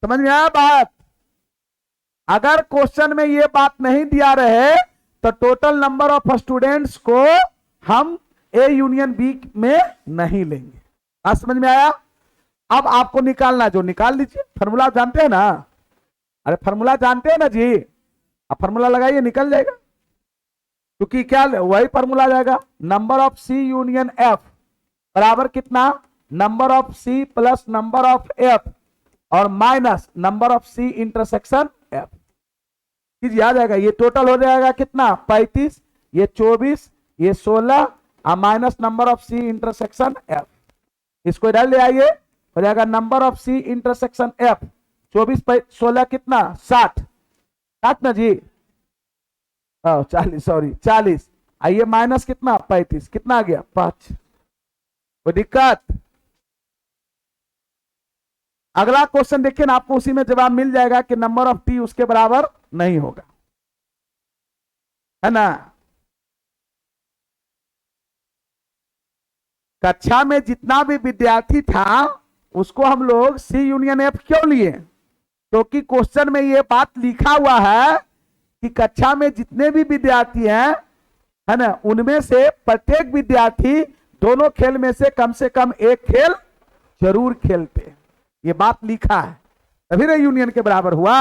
समझ में आया बात? अगर क्वेश्चन में ये बात नहीं दिया रहे तो टोटल नंबर ऑफ स्टूडेंट्स को हम ए यूनियन बी में नहीं लेंगे। बात समझ में आया? अब आपको निकालना जो निकाल लीजिए। फॉर्मूला जानते हैं ना? अरे फॉर्मूला जानते हैं ना जी? अब फॉर्मूला लगाइए, निकल जाएगा। क्योंकि क्या वही फॉर्मूला जाएगा, number of C union F बराबर कितना, number of C plus number of F और minus number of C intersection F. चीज याद आएगा। ये टोटल हो जाएगा कितना 35, ये 24, ये 16 और minus number of C intersection F. इसको इधर ले आइए, हो जाएगा number of C intersection F 24 16 कितना 60 ना जी, 40 सॉरी 40। आइए माइनस कितना 35, कितना आ गया 5। कोई दिक्कत? अगला क्वेश्चन देखिए ना, आपको उसी में जवाब मिल जाएगा कि नंबर ऑफ टी उसके बराबर नहीं होगा, है ना। कक्षा में जितना भी विद्यार्थी था उसको हम लोग सी यूनियन एफ क्यों लिए? क्योंकि क्वेश्चन में ये बात लिखा हुआ है कि कक्षा में जितने भी विद्यार्थी हैं है ना, उनमें से प्रत्येक विद्यार्थी दोनों खेल में से कम एक खेल जरूर खेलते हैं। ये बात लिखा है, तभी ना यूनियन के बराबर हुआ।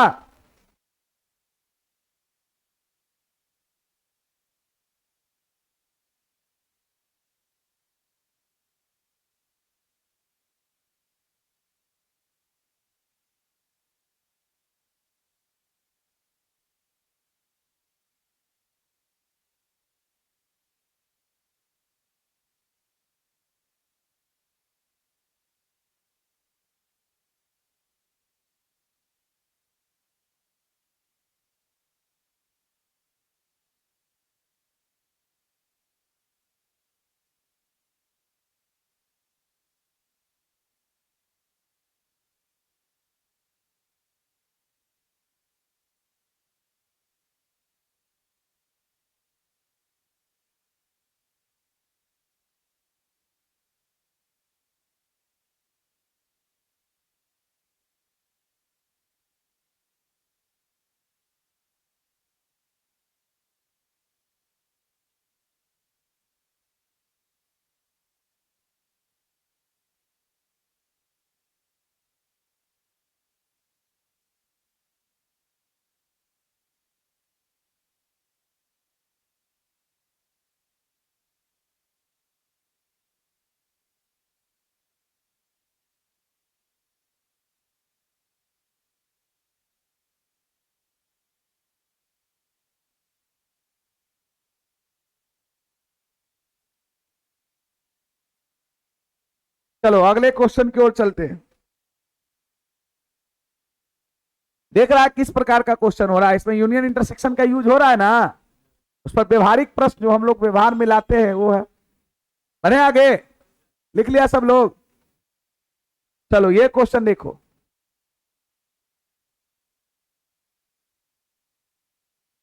चलो अगले क्वेश्चन की ओर चलते हैं। देख रहा है किस प्रकार का क्वेश्चन हो रहा है, इसमें यूनियन इंटरसेक्शन का यूज हो रहा है ना, उस पर व्यवहारिक प्रश्न जो हम लोग व्यवहार में लाते हैं वो है। बने आगे, लिख लिया सब लोग? चलो ये क्वेश्चन देखो।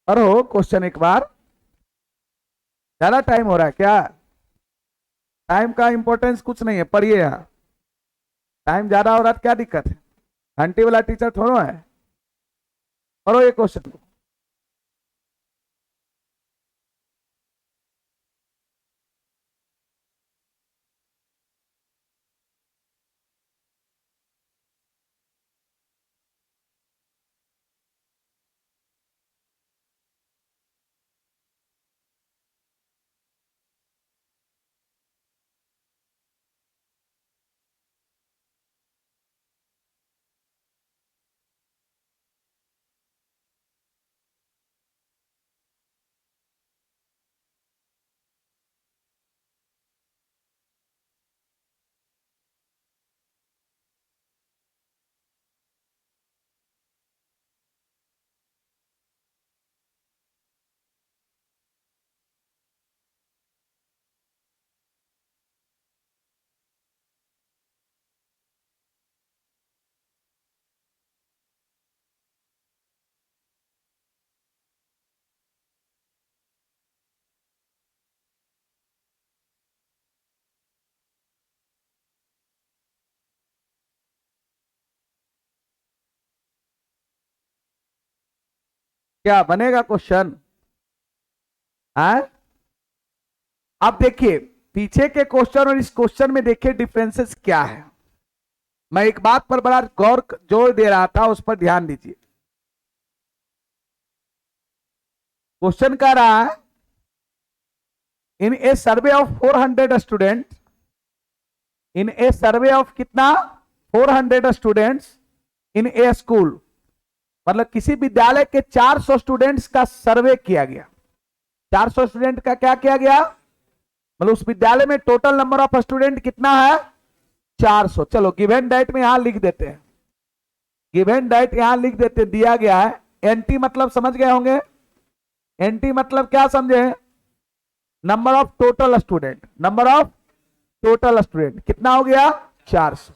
पढ़ो क्वेश्चन एक बार, ज्यादा टाइम हो रहा है क्या? टाइम का इंपॉर्टेंस कुछ नहीं है, पढ़िए यहाँ। टाइम ज्यादा हो रहा है क्या दिक्कत है? घंटे वाला टीचर थोड़ा है। पढ़ो ये क्वेश्चन को। क्या बनेगा क्वेश्चन? अब देखिए पीछे के क्वेश्चन और इस क्वेश्चन में देखिए डिफरेंसेस क्या है। मैं एक बात पर बड़ा गौर जोर दे रहा था, उस पर ध्यान दीजिए। क्वेश्चन कह रहा है in a survey of 400 student, in a survey of कितना? 400 स्टूडेंट्स इन ए स्कूल, मतलब किसी विद्यालय के 400 स्टूडेंट्स का सर्वे किया गया। 400 स्टूडेंट का क्या किया गया? मतलब उस विद्यालय में टोटल नंबर ऑफ स्टूडेंट कितना है? 400। चलो गिवन डेट में यहां लिख देते हैं, गिवन डेट यहां लिख देते, दिया गया है। एनटी मतलब समझ गए होंगे, एनटी मतलब क्या समझे? Number of total student, number of total student कितना हो गया? 400।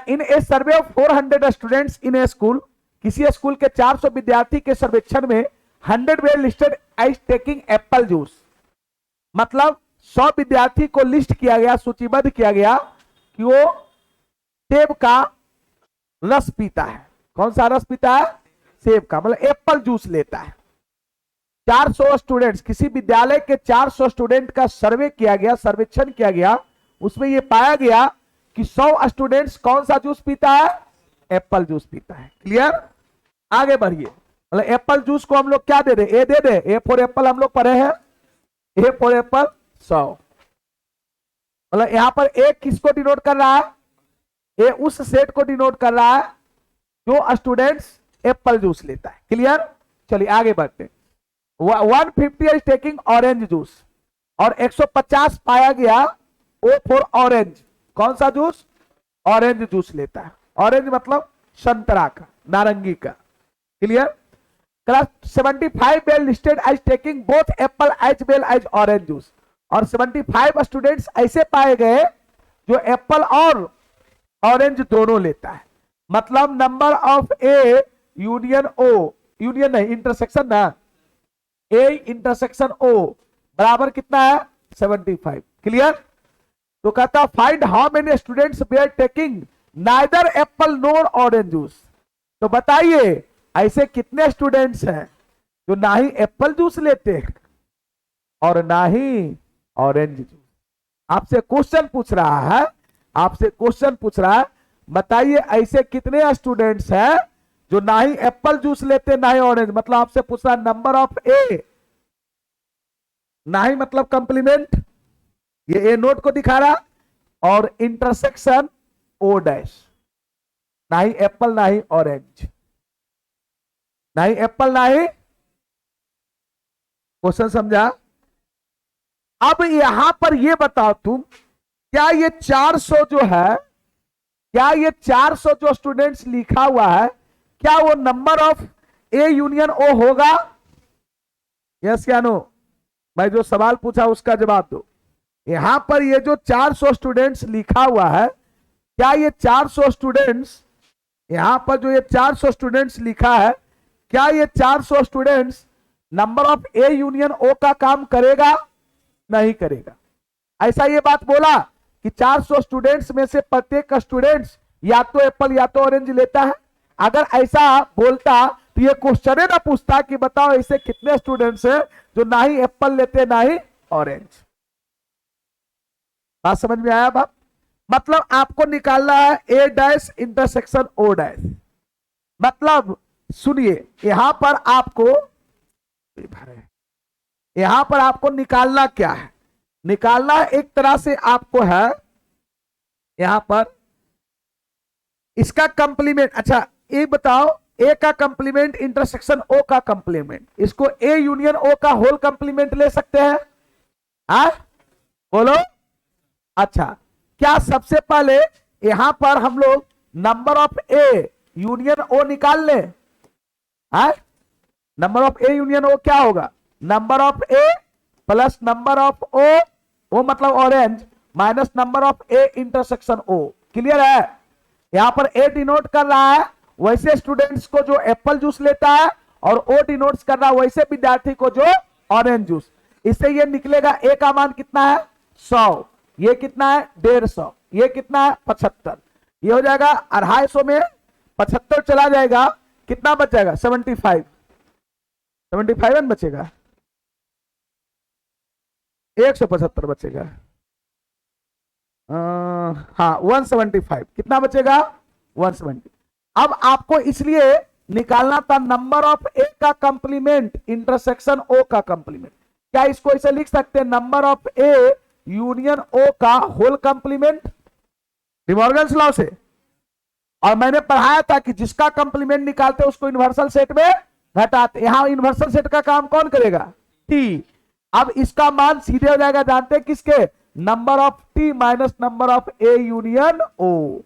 In a survey of 400 students in a school, किसी स्कूल के 400 विद्यार्थी के सर्वेक्षण में 100 were listed as taking apple juice, मतलब 100 विद्यार्थी को लिस्ट किया गया, सूचीबद्ध किया गया कि वो सेब का रस पीता है। कौन सा रस पीता है? सेब का, मतलब एप्पल जूस लेता है। 400 स्टूडेंट्स, किसी विद्यालय के 400 स्टूडेंट का सर्वे किया गया, सर्वेक्षण किया गया, उसमें यह पाया गया कि 100 स्टूडेंट्स कौन सा जूस पीता है? एप्पल जूस पीता है। क्लियर? आगे बढ़िए। मतलब एप्पल जूस को हम लोग क्या दे दे? ए दे दे, ए फॉर एप्पल हम लोग पढ़े हैं, ए फॉर एप्पल 100। मतलब यहां पर ए किसको डिनोट कर रहा है? ए उस सेट को डिनोट कर रहा है जो स्टूडेंट्स एप्पल जूस लेता है। क्लियर? चलिए आगे बढ़ते। 150 इज टेकिंग ऑरेंज जूस, और 150 पाया गया ओ फॉर ऑरेंज, कौन सा जूस? ऑरेंज जूस लेता है। ऑरेंज मतलब संतरा का, नारंगी का। Clear? Class 75 were listed as taking both apple as well as orange juice, और 75 स्टूडेंट्स ऐसे पाए गए जो एप्पल और ऑरेंज दोनों लेता है। मतलब number of A union O, union नहीं इंटरसेक्शन ना, ए इंटरसेक्शन ओ बराबर कितना है? 75। क्लियर? तो कहता find how many students were taking neither apple nor orange juice. तो बताइए ऐसे कितने स्टूडेंट्स हैं जो ना ही एप्पल जूस लेते हैं और ना ही ऑरेंज जूस। आपसे क्वेश्चन पूछ रहा है, आपसे क्वेश्चन पूछ रहा है, बताइए ऐसे कितने स्टूडेंट्स हैं जो ना ही एप्पल जूस लेते ना ही ऑरेंज। मतलब आपसे पूछ रहा नंबर ऑफ ए, ना ही मतलब कंप्लीमेंट, ये ए नोट को दिखा रहा, और इंटरसेक्शन ओ डैश, ना ही एप्पल ना ही ऑरेंज, ना ही एप्पल ना ही। क्वेश्चन समझा? अब यहां पर ये बताओ तुम क्या ये 400 जो है, क्या ये 400 जो स्टूडेंट्स लिखा हुआ है, क्या वो नंबर ऑफ ए यूनियन ओ होगा? यस या नो? मैं जो सवाल पूछा उसका जवाब दो। यहां पर ये जो 400 स्टूडेंट्स लिखा हुआ है, क्या ये 400 स्टूडेंट्स, यहां पर जो ये 400 स्टूडेंट्स लिखा है, क्या ये 400 students number of A union O का काम करेगा? नहीं करेगा। ऐसा ये बात बोला कि 400 स्टूडेंट्स में से प्रत्येक स्टूडेंट्स या तो एप्पल या तो ऑरेंज लेता है। अगर ऐसा बोलता तो ये क्वेश्चन ना पूछता कि बताओ ऐसे कितने स्टूडेंट्स हैं जो ना ही एप्पल लेते ना ही ऑरेंज। बात समझ में आया बात? मतलब आपको निकालना है ए डैश इंटरसेक्शन ओ डैश। मतलब सुनिए, यहां पर आपको निकालना क्या है? निकालना एक तरह से आपको है यहां पर इसका कंप्लीमेंट। अच्छा ये बताओ, ए का कंप्लीमेंट इंटरसेक्शन ओ का कंप्लीमेंट, इसको ए यूनियन ओ का होल कंप्लीमेंट ले सकते हैं? हाँ बोलो। अच्छा, क्या सबसे पहले यहां पर हम लोग number of A union O निकाल लें? Number of A union O क्या होगा? Number of A plus number of O मतलब orange, minus number of A intersection O. Clear है? यहां पर ए डिनोट कर रहा है वैसे स्टूडेंट्स को जो एप्पल जूस लेता है, और ओ डिनोट्स कर रहा है वैसे विद्यार्थी को जो ऑरेंज जूस। इससे ये निकलेगा ए का मान कितना है? 100। ये कितना है? 150। ये कितना है? 75। ये हो जाएगा 250 में 75 चला जाएगा, कितना बच जाएगा? 75। 75 बचेगा, 175 बचेगा। हाँ 175। कितना बचेगा? 170। अब आपको इसलिए निकालना था नंबर ऑफ ए का कंप्लीमेंट इंटरसेक्शन ओ का कंप्लीमेंट। क्या इसको ऐसे लिख सकते हैं? Number of A union O का होल कंप्लीमेंट, डिमॉर्गन्स लॉ से। और मैंने पढ़ाया था कि जिसका कंप्लीमेंट निकालते उसको यूनिवर्सल सेट में घटाते। यहां यूनिवर्सल सेट का काम कौन करेगा? टी। अब इसका मान सीधे हो जाएगा, जानते हैं किसके? Number of T minus number of A union O.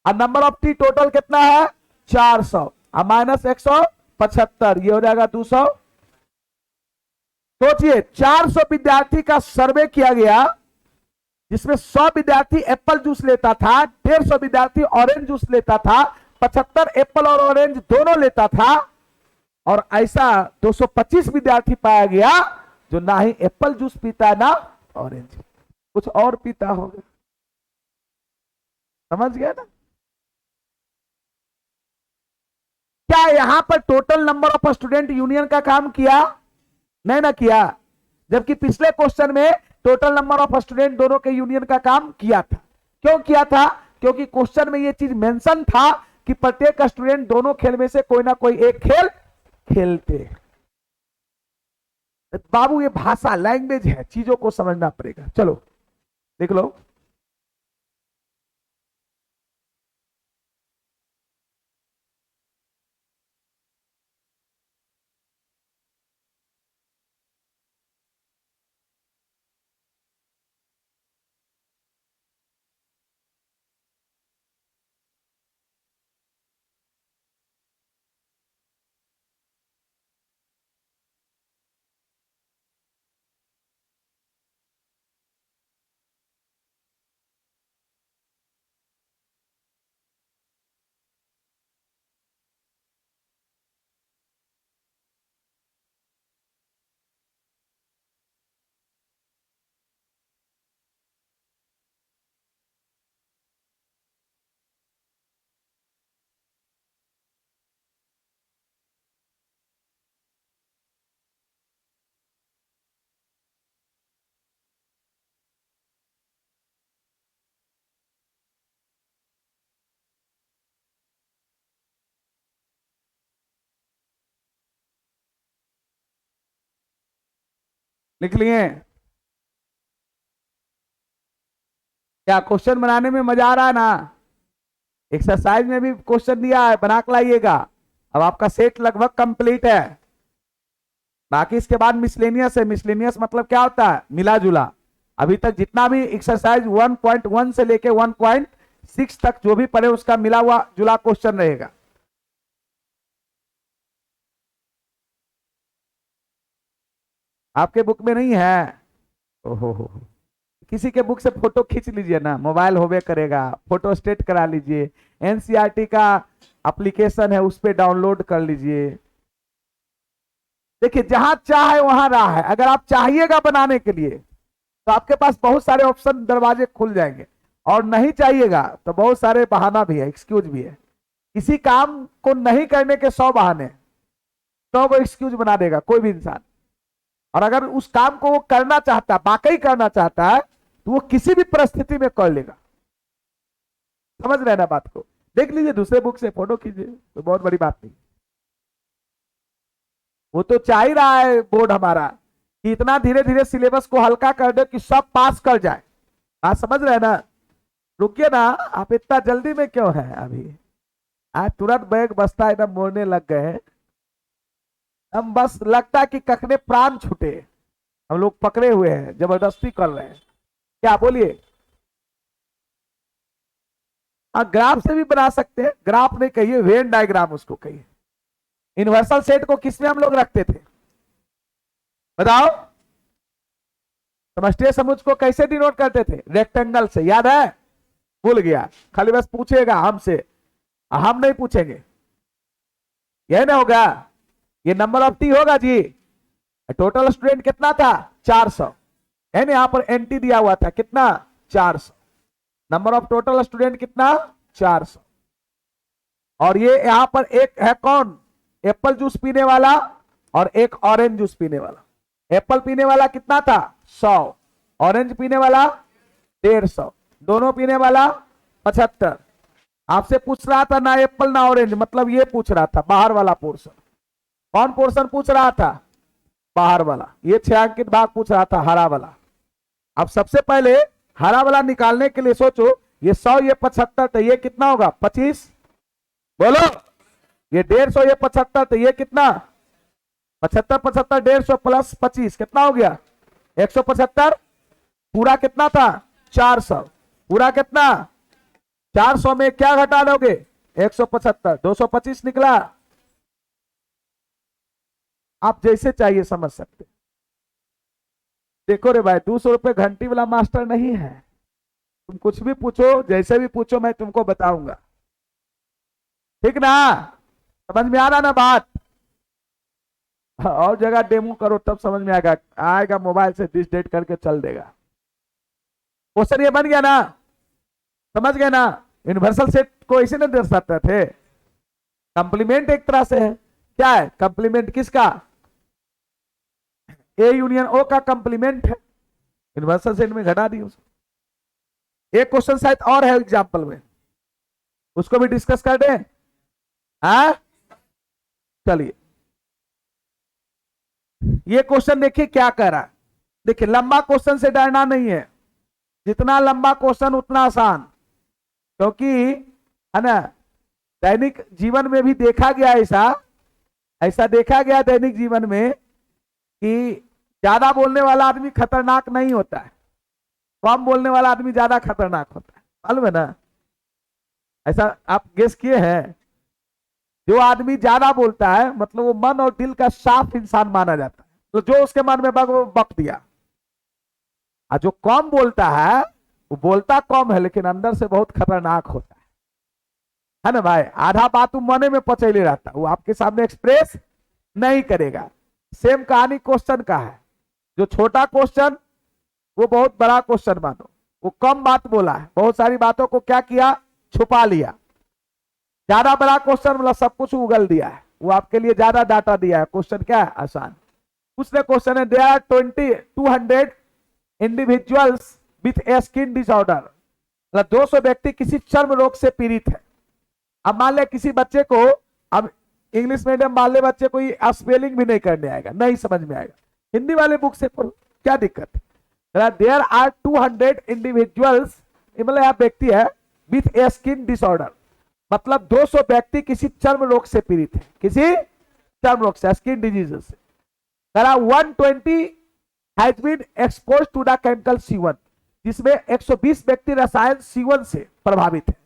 और नंबर ऑफ टी टोटल कितना है? 400 और माइनस 175, ये हो जाएगा 200। सोचिए 400 विद्यार्थी का सर्वे किया गया, जिसमें 100 विद्यार्थी एप्पल जूस लेता था, 150 विद्यार्थी ऑरेंज जूस लेता था, 75 एप्पल और ऑरेंज दोनों लेता था, और ऐसा 225 विद्यार्थी पाया गया जो ना ही एप्पल जूस पीता ना ऑरेंज, कुछ और पीता होगा। समझ गया ना? क्या यहां पर total number of student union का काम किया? नहीं ना किया। जबकि पिछले क्वेश्चन में टोटल नंबर ऑफ स्टूडेंट दोनों के यूनियन का काम किया था। क्यों किया था? क्योंकि क्वेश्चन में यह चीज मेंशन था कि प्रत्येक स्टूडेंट दोनों खेल में से कोई ना कोई एक खेल खेलते। बाबू ये भाषा लैंग्वेज है, चीजों को समझना पड़ेगा। चलो देख लो। लिख लिए? क्या क्वेश्चन बनाने में मजा आ रहा है ना? एक्सरसाइज में भी क्वेश्चन दिया है, बना के लाइएगा। अब आपका सेट लगभग कंप्लीट है। बाकी इसके बाद मिसलेनियस है। मिसलेनियस मतलब क्या होता है? मिला जुला। अभी तक जितना भी एक्सरसाइज 1.1 से लेके 1.6 तक जो भी पढ़े उसका मिला हुआ जुला क्वेश्चन रहेगा। आपके बुक में नहीं है? ओहो, किसी के बुक से फोटो खींच लीजिए ना, मोबाइल होवे करेगा, फोटो स्टेट करा लीजिए, एनसीईआरटी का एप्लीकेशन है उस पर डाउनलोड कर लीजिए। देखिए जहां चाहे वहां राह है, अगर आप चाहिएगा बनाने के लिए तो आपके पास बहुत सारे ऑप्शन दरवाजे खुल जाएंगे, और नहीं चाहिएगा तो बहुत सारे बहाना भी है, एक्सक्यूज भी है। किसी काम को नहीं करने के 100 बहाने, तो वो एक्सक्यूज बना देगा कोई भी इंसान। और अगर उस काम को वो करना चाहता है, वाकई करना चाहता है, तो वो किसी भी परिस्थिति में कर लेगा। समझ रहे ना बात को? देख लीजिए दूसरे बुक से फोटो खींचिए, तो बहुत बड़ी बात नहीं। वो तो चाह ही रहा है बोर्ड हमारा कि इतना धीरे धीरे सिलेबस को हल्का कर दे कि सब पास कर जाए। आप समझ रहे हैं ना? रुकिए ना, आप इतना जल्दी में क्यों है? अभी आज तुरंत बैग बस्ता एकदम मोड़ने लग गए हैं। हम बस लगता है कि कखने प्राण छूटे, हम लोग पकड़े हुए हैं, जबरदस्ती कर रहे हैं। क्या बोलिए? ग्राफ से भी बना सकते हैं, ग्राफ नहीं कहिए, वेन डायग्राम उसको कहिए। यूनिवर्सल सेट को किसमें हम लोग रखते थे बताओ? समष्टीय समुच्चय को कैसे डिनोट करते थे? रेक्टेंगल से, याद है? भूल गया? खाली बस पूछेगा हमसे, हम नहीं पूछेंगे। यह ना होगा, ये नंबर ऑफ टी होगा जी। टोटल स्टूडेंट कितना था? 400 है ना? यहां पर एनटी दिया हुआ था, कितना? 400। नंबर ऑफ टोटल स्टूडेंट कितना? 400। और ये यहां पर एक है कौन? एप्पल जूस पीने वाला और एक ऑरेंज जूस पीने वाला। एप्पल पीने वाला कितना था? 100। ऑरेंज पीने वाला 150। दोनों पीने वाला 75। आपसे पूछ रहा था ना एप्पल ना ऑरेंज, मतलब ये पूछ रहा था बाहर वाला पोर्शन। कौन पोर्शन पूछ रहा था? बाहर वाला। ये 6 अंकित भाग पूछ रहा था, हरा वाला। अब सबसे पहले हरा वाला निकालने के लिए सोचो, ये 100 ये 75, तो ये कितना होगा? 25। बोलो, ये 150 ये 75, तो ये कितना? 75 75 150 प्लस 25 कितना हो गया? 175। पूरा कितना था? 400। पूरा कितना? 400 में क्या घटा दोगे? 175, 225 निकला। आप जैसे चाहिए समझ सकते। देखो रे भाई, 200 रुपए घंटी वाला मास्टर नहीं है। तुम कुछ भी पूछो, जैसे भी पूछो, मैं तुमको बताऊंगा। ठीक ना? समझ में आ रहा ना बात? और जगह डेमो करो तब समझ में आएगा। आएगा मोबाइल से डिस डेट करके चल देगा। क्वेश्चन ये बन गया ना? समझ गए ना? यूनिवर्सल सेट को ऐसे नहीं दर्शाते थे। कंप्लीमेंट एक तरह से है। क्या है कंप्लीमेंट? किसका? ए यूनियन ओ का कंप्लीमेंट है। यूनिवर्सल सेट में घटा दी उसको। एक क्वेश्चन शायद और है एग्जाम्पल में, उसको भी डिस्कस कर दें। हाँ चलिए, ये क्वेश्चन देखिए क्या कह रहा है। देखिए लंबा क्वेश्चन से डरना नहीं है, जितना लंबा क्वेश्चन उतना आसान, क्योंकि है ना दैनिक जीवन में भी देखा गया ऐसा देखा गया दैनिक जीवन में कि ज्यादा बोलने वाला आदमी खतरनाक नहीं होता है, कम बोलने वाला आदमी ज्यादा खतरनाक होता है। मालूम है ना? ऐसा आप गेस किए हैं? जो आदमी ज्यादा बोलता है मतलब वो मन और दिल का साफ इंसान माना जाता है, तो जो उसके मन में वो बक दिया। और जो कम बोलता है वो बोलता कम है लेकिन अंदर से बहुत खतरनाक होता है ना भाई? आधा बात वो मने में पचैले रहता, वो आपके सामने एक्सप्रेस नहीं करेगा। सेम कहानी क्वेश्चन का है। जो छोटा क्वेश्चन वो बहुत बड़ा क्वेश्चन मानो, वो कम बात बोला है, बहुत सारी बातों को क्या किया? छुपा लिया। ज्यादा बड़ा क्वेश्चन मतलब सब कुछ उगल दिया है, वो आपके लिए ज्यादा डाटा दिया है। क्वेश्चन क्या है? आसान। दूसरे क्वेश्चन है there are 200 individuals with a skin disorder, मतलब 200 व्यक्ति किसी चर्म रोग से पीड़ित है। अब मान ले किसी बच्चे को, अब इंग्लिश मीडियम वाले बच्चे को स्पेलिंग भी नहीं करने आएगा, नहीं समझ में आएगा, हिंदी वाले बुक से पढ़ो, क्या दिक्कत है? देयर आर 200 इंडिविजुअल्स, मतलब यह व्यक्ति है विथ ए स्किन डिसऑर्डर, मतलब 200 व्यक्ति किसी चर्म रोग से पीड़ित है, किसी चर्म रोग से, स्किन डिजीज से। 120 has been expose to the chemical C1, जिसमें 120 व्यक्ति रसायन C1 से प्रभावित है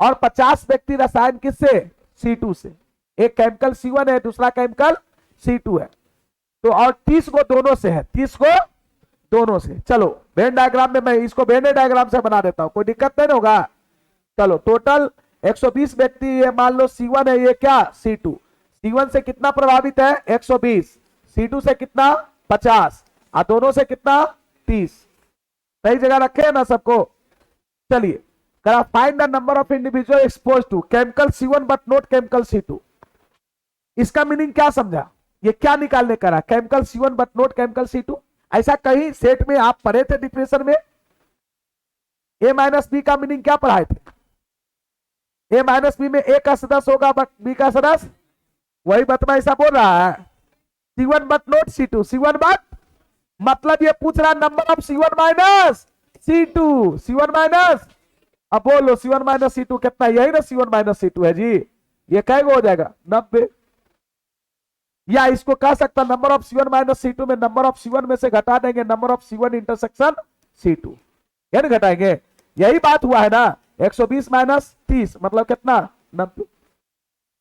और 50 व्यक्ति रसायन किससे, C2 से। एक केमिकल C1 है, दूसरा केमिकल C2 है, तो और 30 को दोनों से है, 30 को दोनों से। चलो वेन डायग्राम में मैं इसको वेन डायग्राम से बना देता हूं, कोई दिक्कत नहीं होगा। चलो टोटल 120 व्यक्ति, ये मान लो C1 है, ये क्या C2। C1 से कितना प्रभावित है 120, C2 से कितना 50, और दोनों से कितना 30। सही जगह रखे हैं ना सबको। चलिए करा find the number of individual expose to chemical C1 but not chemical C2। इसका मीनिंग क्या समझा, ये क्या निकालने करा, chemical C1 but not chemical C2। ऐसा कहीं सेट में आप पढ़े थे डिफिनेशन में, A माइनस बी का मीनिंग क्या पढ़ाए थे, A माइनस बी में A का सदस्य होगा बट B का सदस्य, वही बतवा ऐसा बोल रहा है। C1 but not C2, C1 but मतलब ये पूछ रहा number of C1 minus C2, C1 minus, अब बोलो C1 माइनस C2 कितना, यही ना C1 माइनस C2 है जी। ये क्या हो जाएगा 90, या इसको कह सकता number of C1 minus C2 में नंबर ऑफ C1 में से घटा देंगे number of C1 intersection C2, यानी घटाएंगे। यही बात हुआ है ना, 120 माइनस 30 मतलब कितना 90,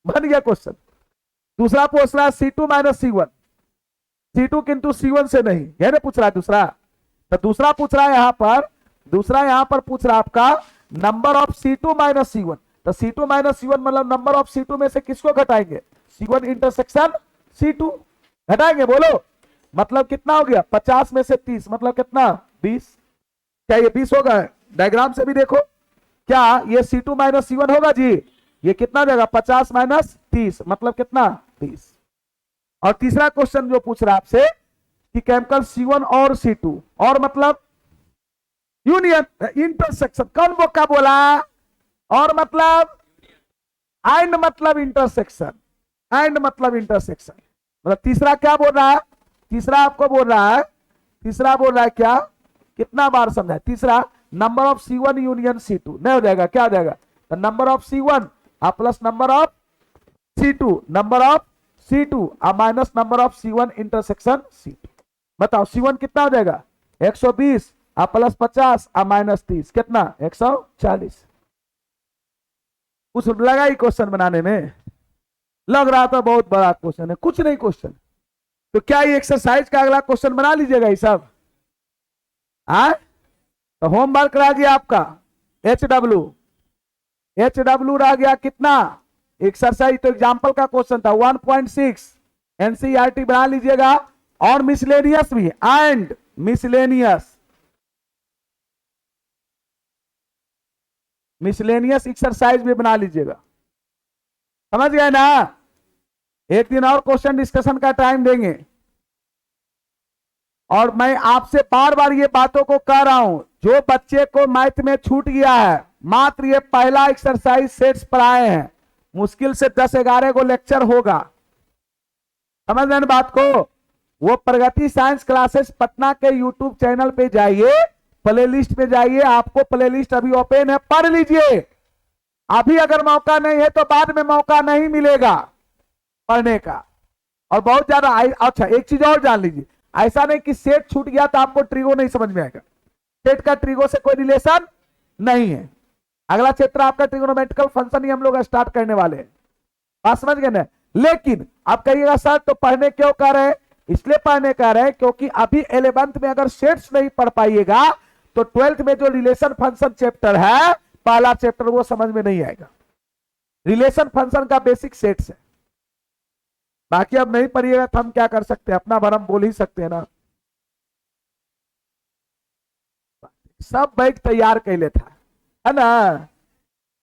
बन गया क्वेश्चन। दूसरा पूछ रहा है C2 माइनस C1, C2 किंतु C1 से नहीं, यह ना पूछ रहा है दूसरा। तो दूसरा पूछ रहा है यहां पर, दूसरा यहां पर पूछ रहा है आपका number of C2 minus C1। तो C2 माइनस C1 मतलब नंबर ऑफ C2 में से किसको घटाएंगे, C1 इंटरसेक्शन C2 घटाएंगे। बोलो मतलब कितना हो गया 50 में से 30 मतलब कितना 20। क्या ये 20 होगा, डायग्राम से भी देखो, क्या ये C2 माइनस C1 होगा जी। ये कितना देगा 50 माइनस 30 मतलब कितना 20। और तीसरा क्वेश्चन जो पूछ रहा है आपसे कि केमिकल C1 और C2 और मतलब यूनियन इंटरसेक्शन, कौन वो क्या बोला, और मतलब एंड मतलब इंटरसेक्शन, एंड मतलब इंटरसेक्शन। मतलब तीसरा क्या बोल रहा है, तीसरा आपको बोल रहा है, तीसरा बोल रहा है क्या, कितना बार समझा, तीसरा number of C1 union C2 नहीं हो जाएगा, क्या हो जाएगा number of C1 plus number of C2, number of C2 minus number of C1 intersection C2। बताओ C1 कितना हो जाएगा 120 प्लस 50 माइनस 30 कितना 140। कुछ लगा ही क्वेश्चन बनाने में, लग रहा था बहुत बड़ा क्वेश्चन है, कुछ नहीं क्वेश्चन। तो क्या ये एक्सरसाइज का अगला क्वेश्चन बना लीजिएगा ये सब। तो होमवर्क रह गया आपका HW रह गया कितना एक्सरसाइज, तो एग्जांपल का क्वेश्चन था 1.6 NCERT बना लीजिएगा, और मिसलेनियस भी एंड मिसलेनियस एक्सरसाइज भी बना लीजिएगा, समझ गए ना। एक दिन और क्वेश्चन डिस्कशन का टाइम देंगे, और मैं आपसे बार बार ये बातों को कह रहा हूं, जो बच्चे को मैथ में छूट गया है, मात्र ये पहला एक्सरसाइज सेट्स पर आए हैं, मुश्किल से 10-11 को लेक्चर होगा, समझ रहे बात को। वो प्रगति साइंस क्लासेस पटना के यूट्यूब चैनल पे जाइए, प्लेलिस्ट पे जाइए, आपको प्लेलिस्ट अभी ओपन है, पढ़ लीजिए। अभी अगर मौका नहीं है तो बाद में मौका नहीं मिलेगा पढ़ने का। और बहुत ज्यादा अच्छा एक चीज और जान लीजिए, ऐसा नहीं कि सेट छूट गया तो आपको ट्रिगो नहीं समझ में आएगा, सेट का ट्रिगो से कोई रिलेशन नहीं है। अगला चैप्टर आपका ट्रिगोनोमेट्रिकल फंक्शन ही हम लोग स्टार्ट करने वाले हैं, बात समझ गए ना। लेकिन आप कहिएगा सर तो पढ़ने क्यों कह रहे हैं, इसलिए पढ़ने कह रहे हैं क्योंकि अभी 11th में अगर सेट्स नहीं पढ़ पाइएगा तो 12th में जो रिलेशन फंक्शन चैप्टर है, पहला चैप्टर, वो समझ में नहीं आएगा। रिलेशन फंक्शन का बेसिक सेट्स है, बाकी अब नहीं पढ़िएगा तो हम क्या कर सकते हैं, अपना भर हम बोल ही सकते हैं ना। सब बैग तैयार कैले था, है ना।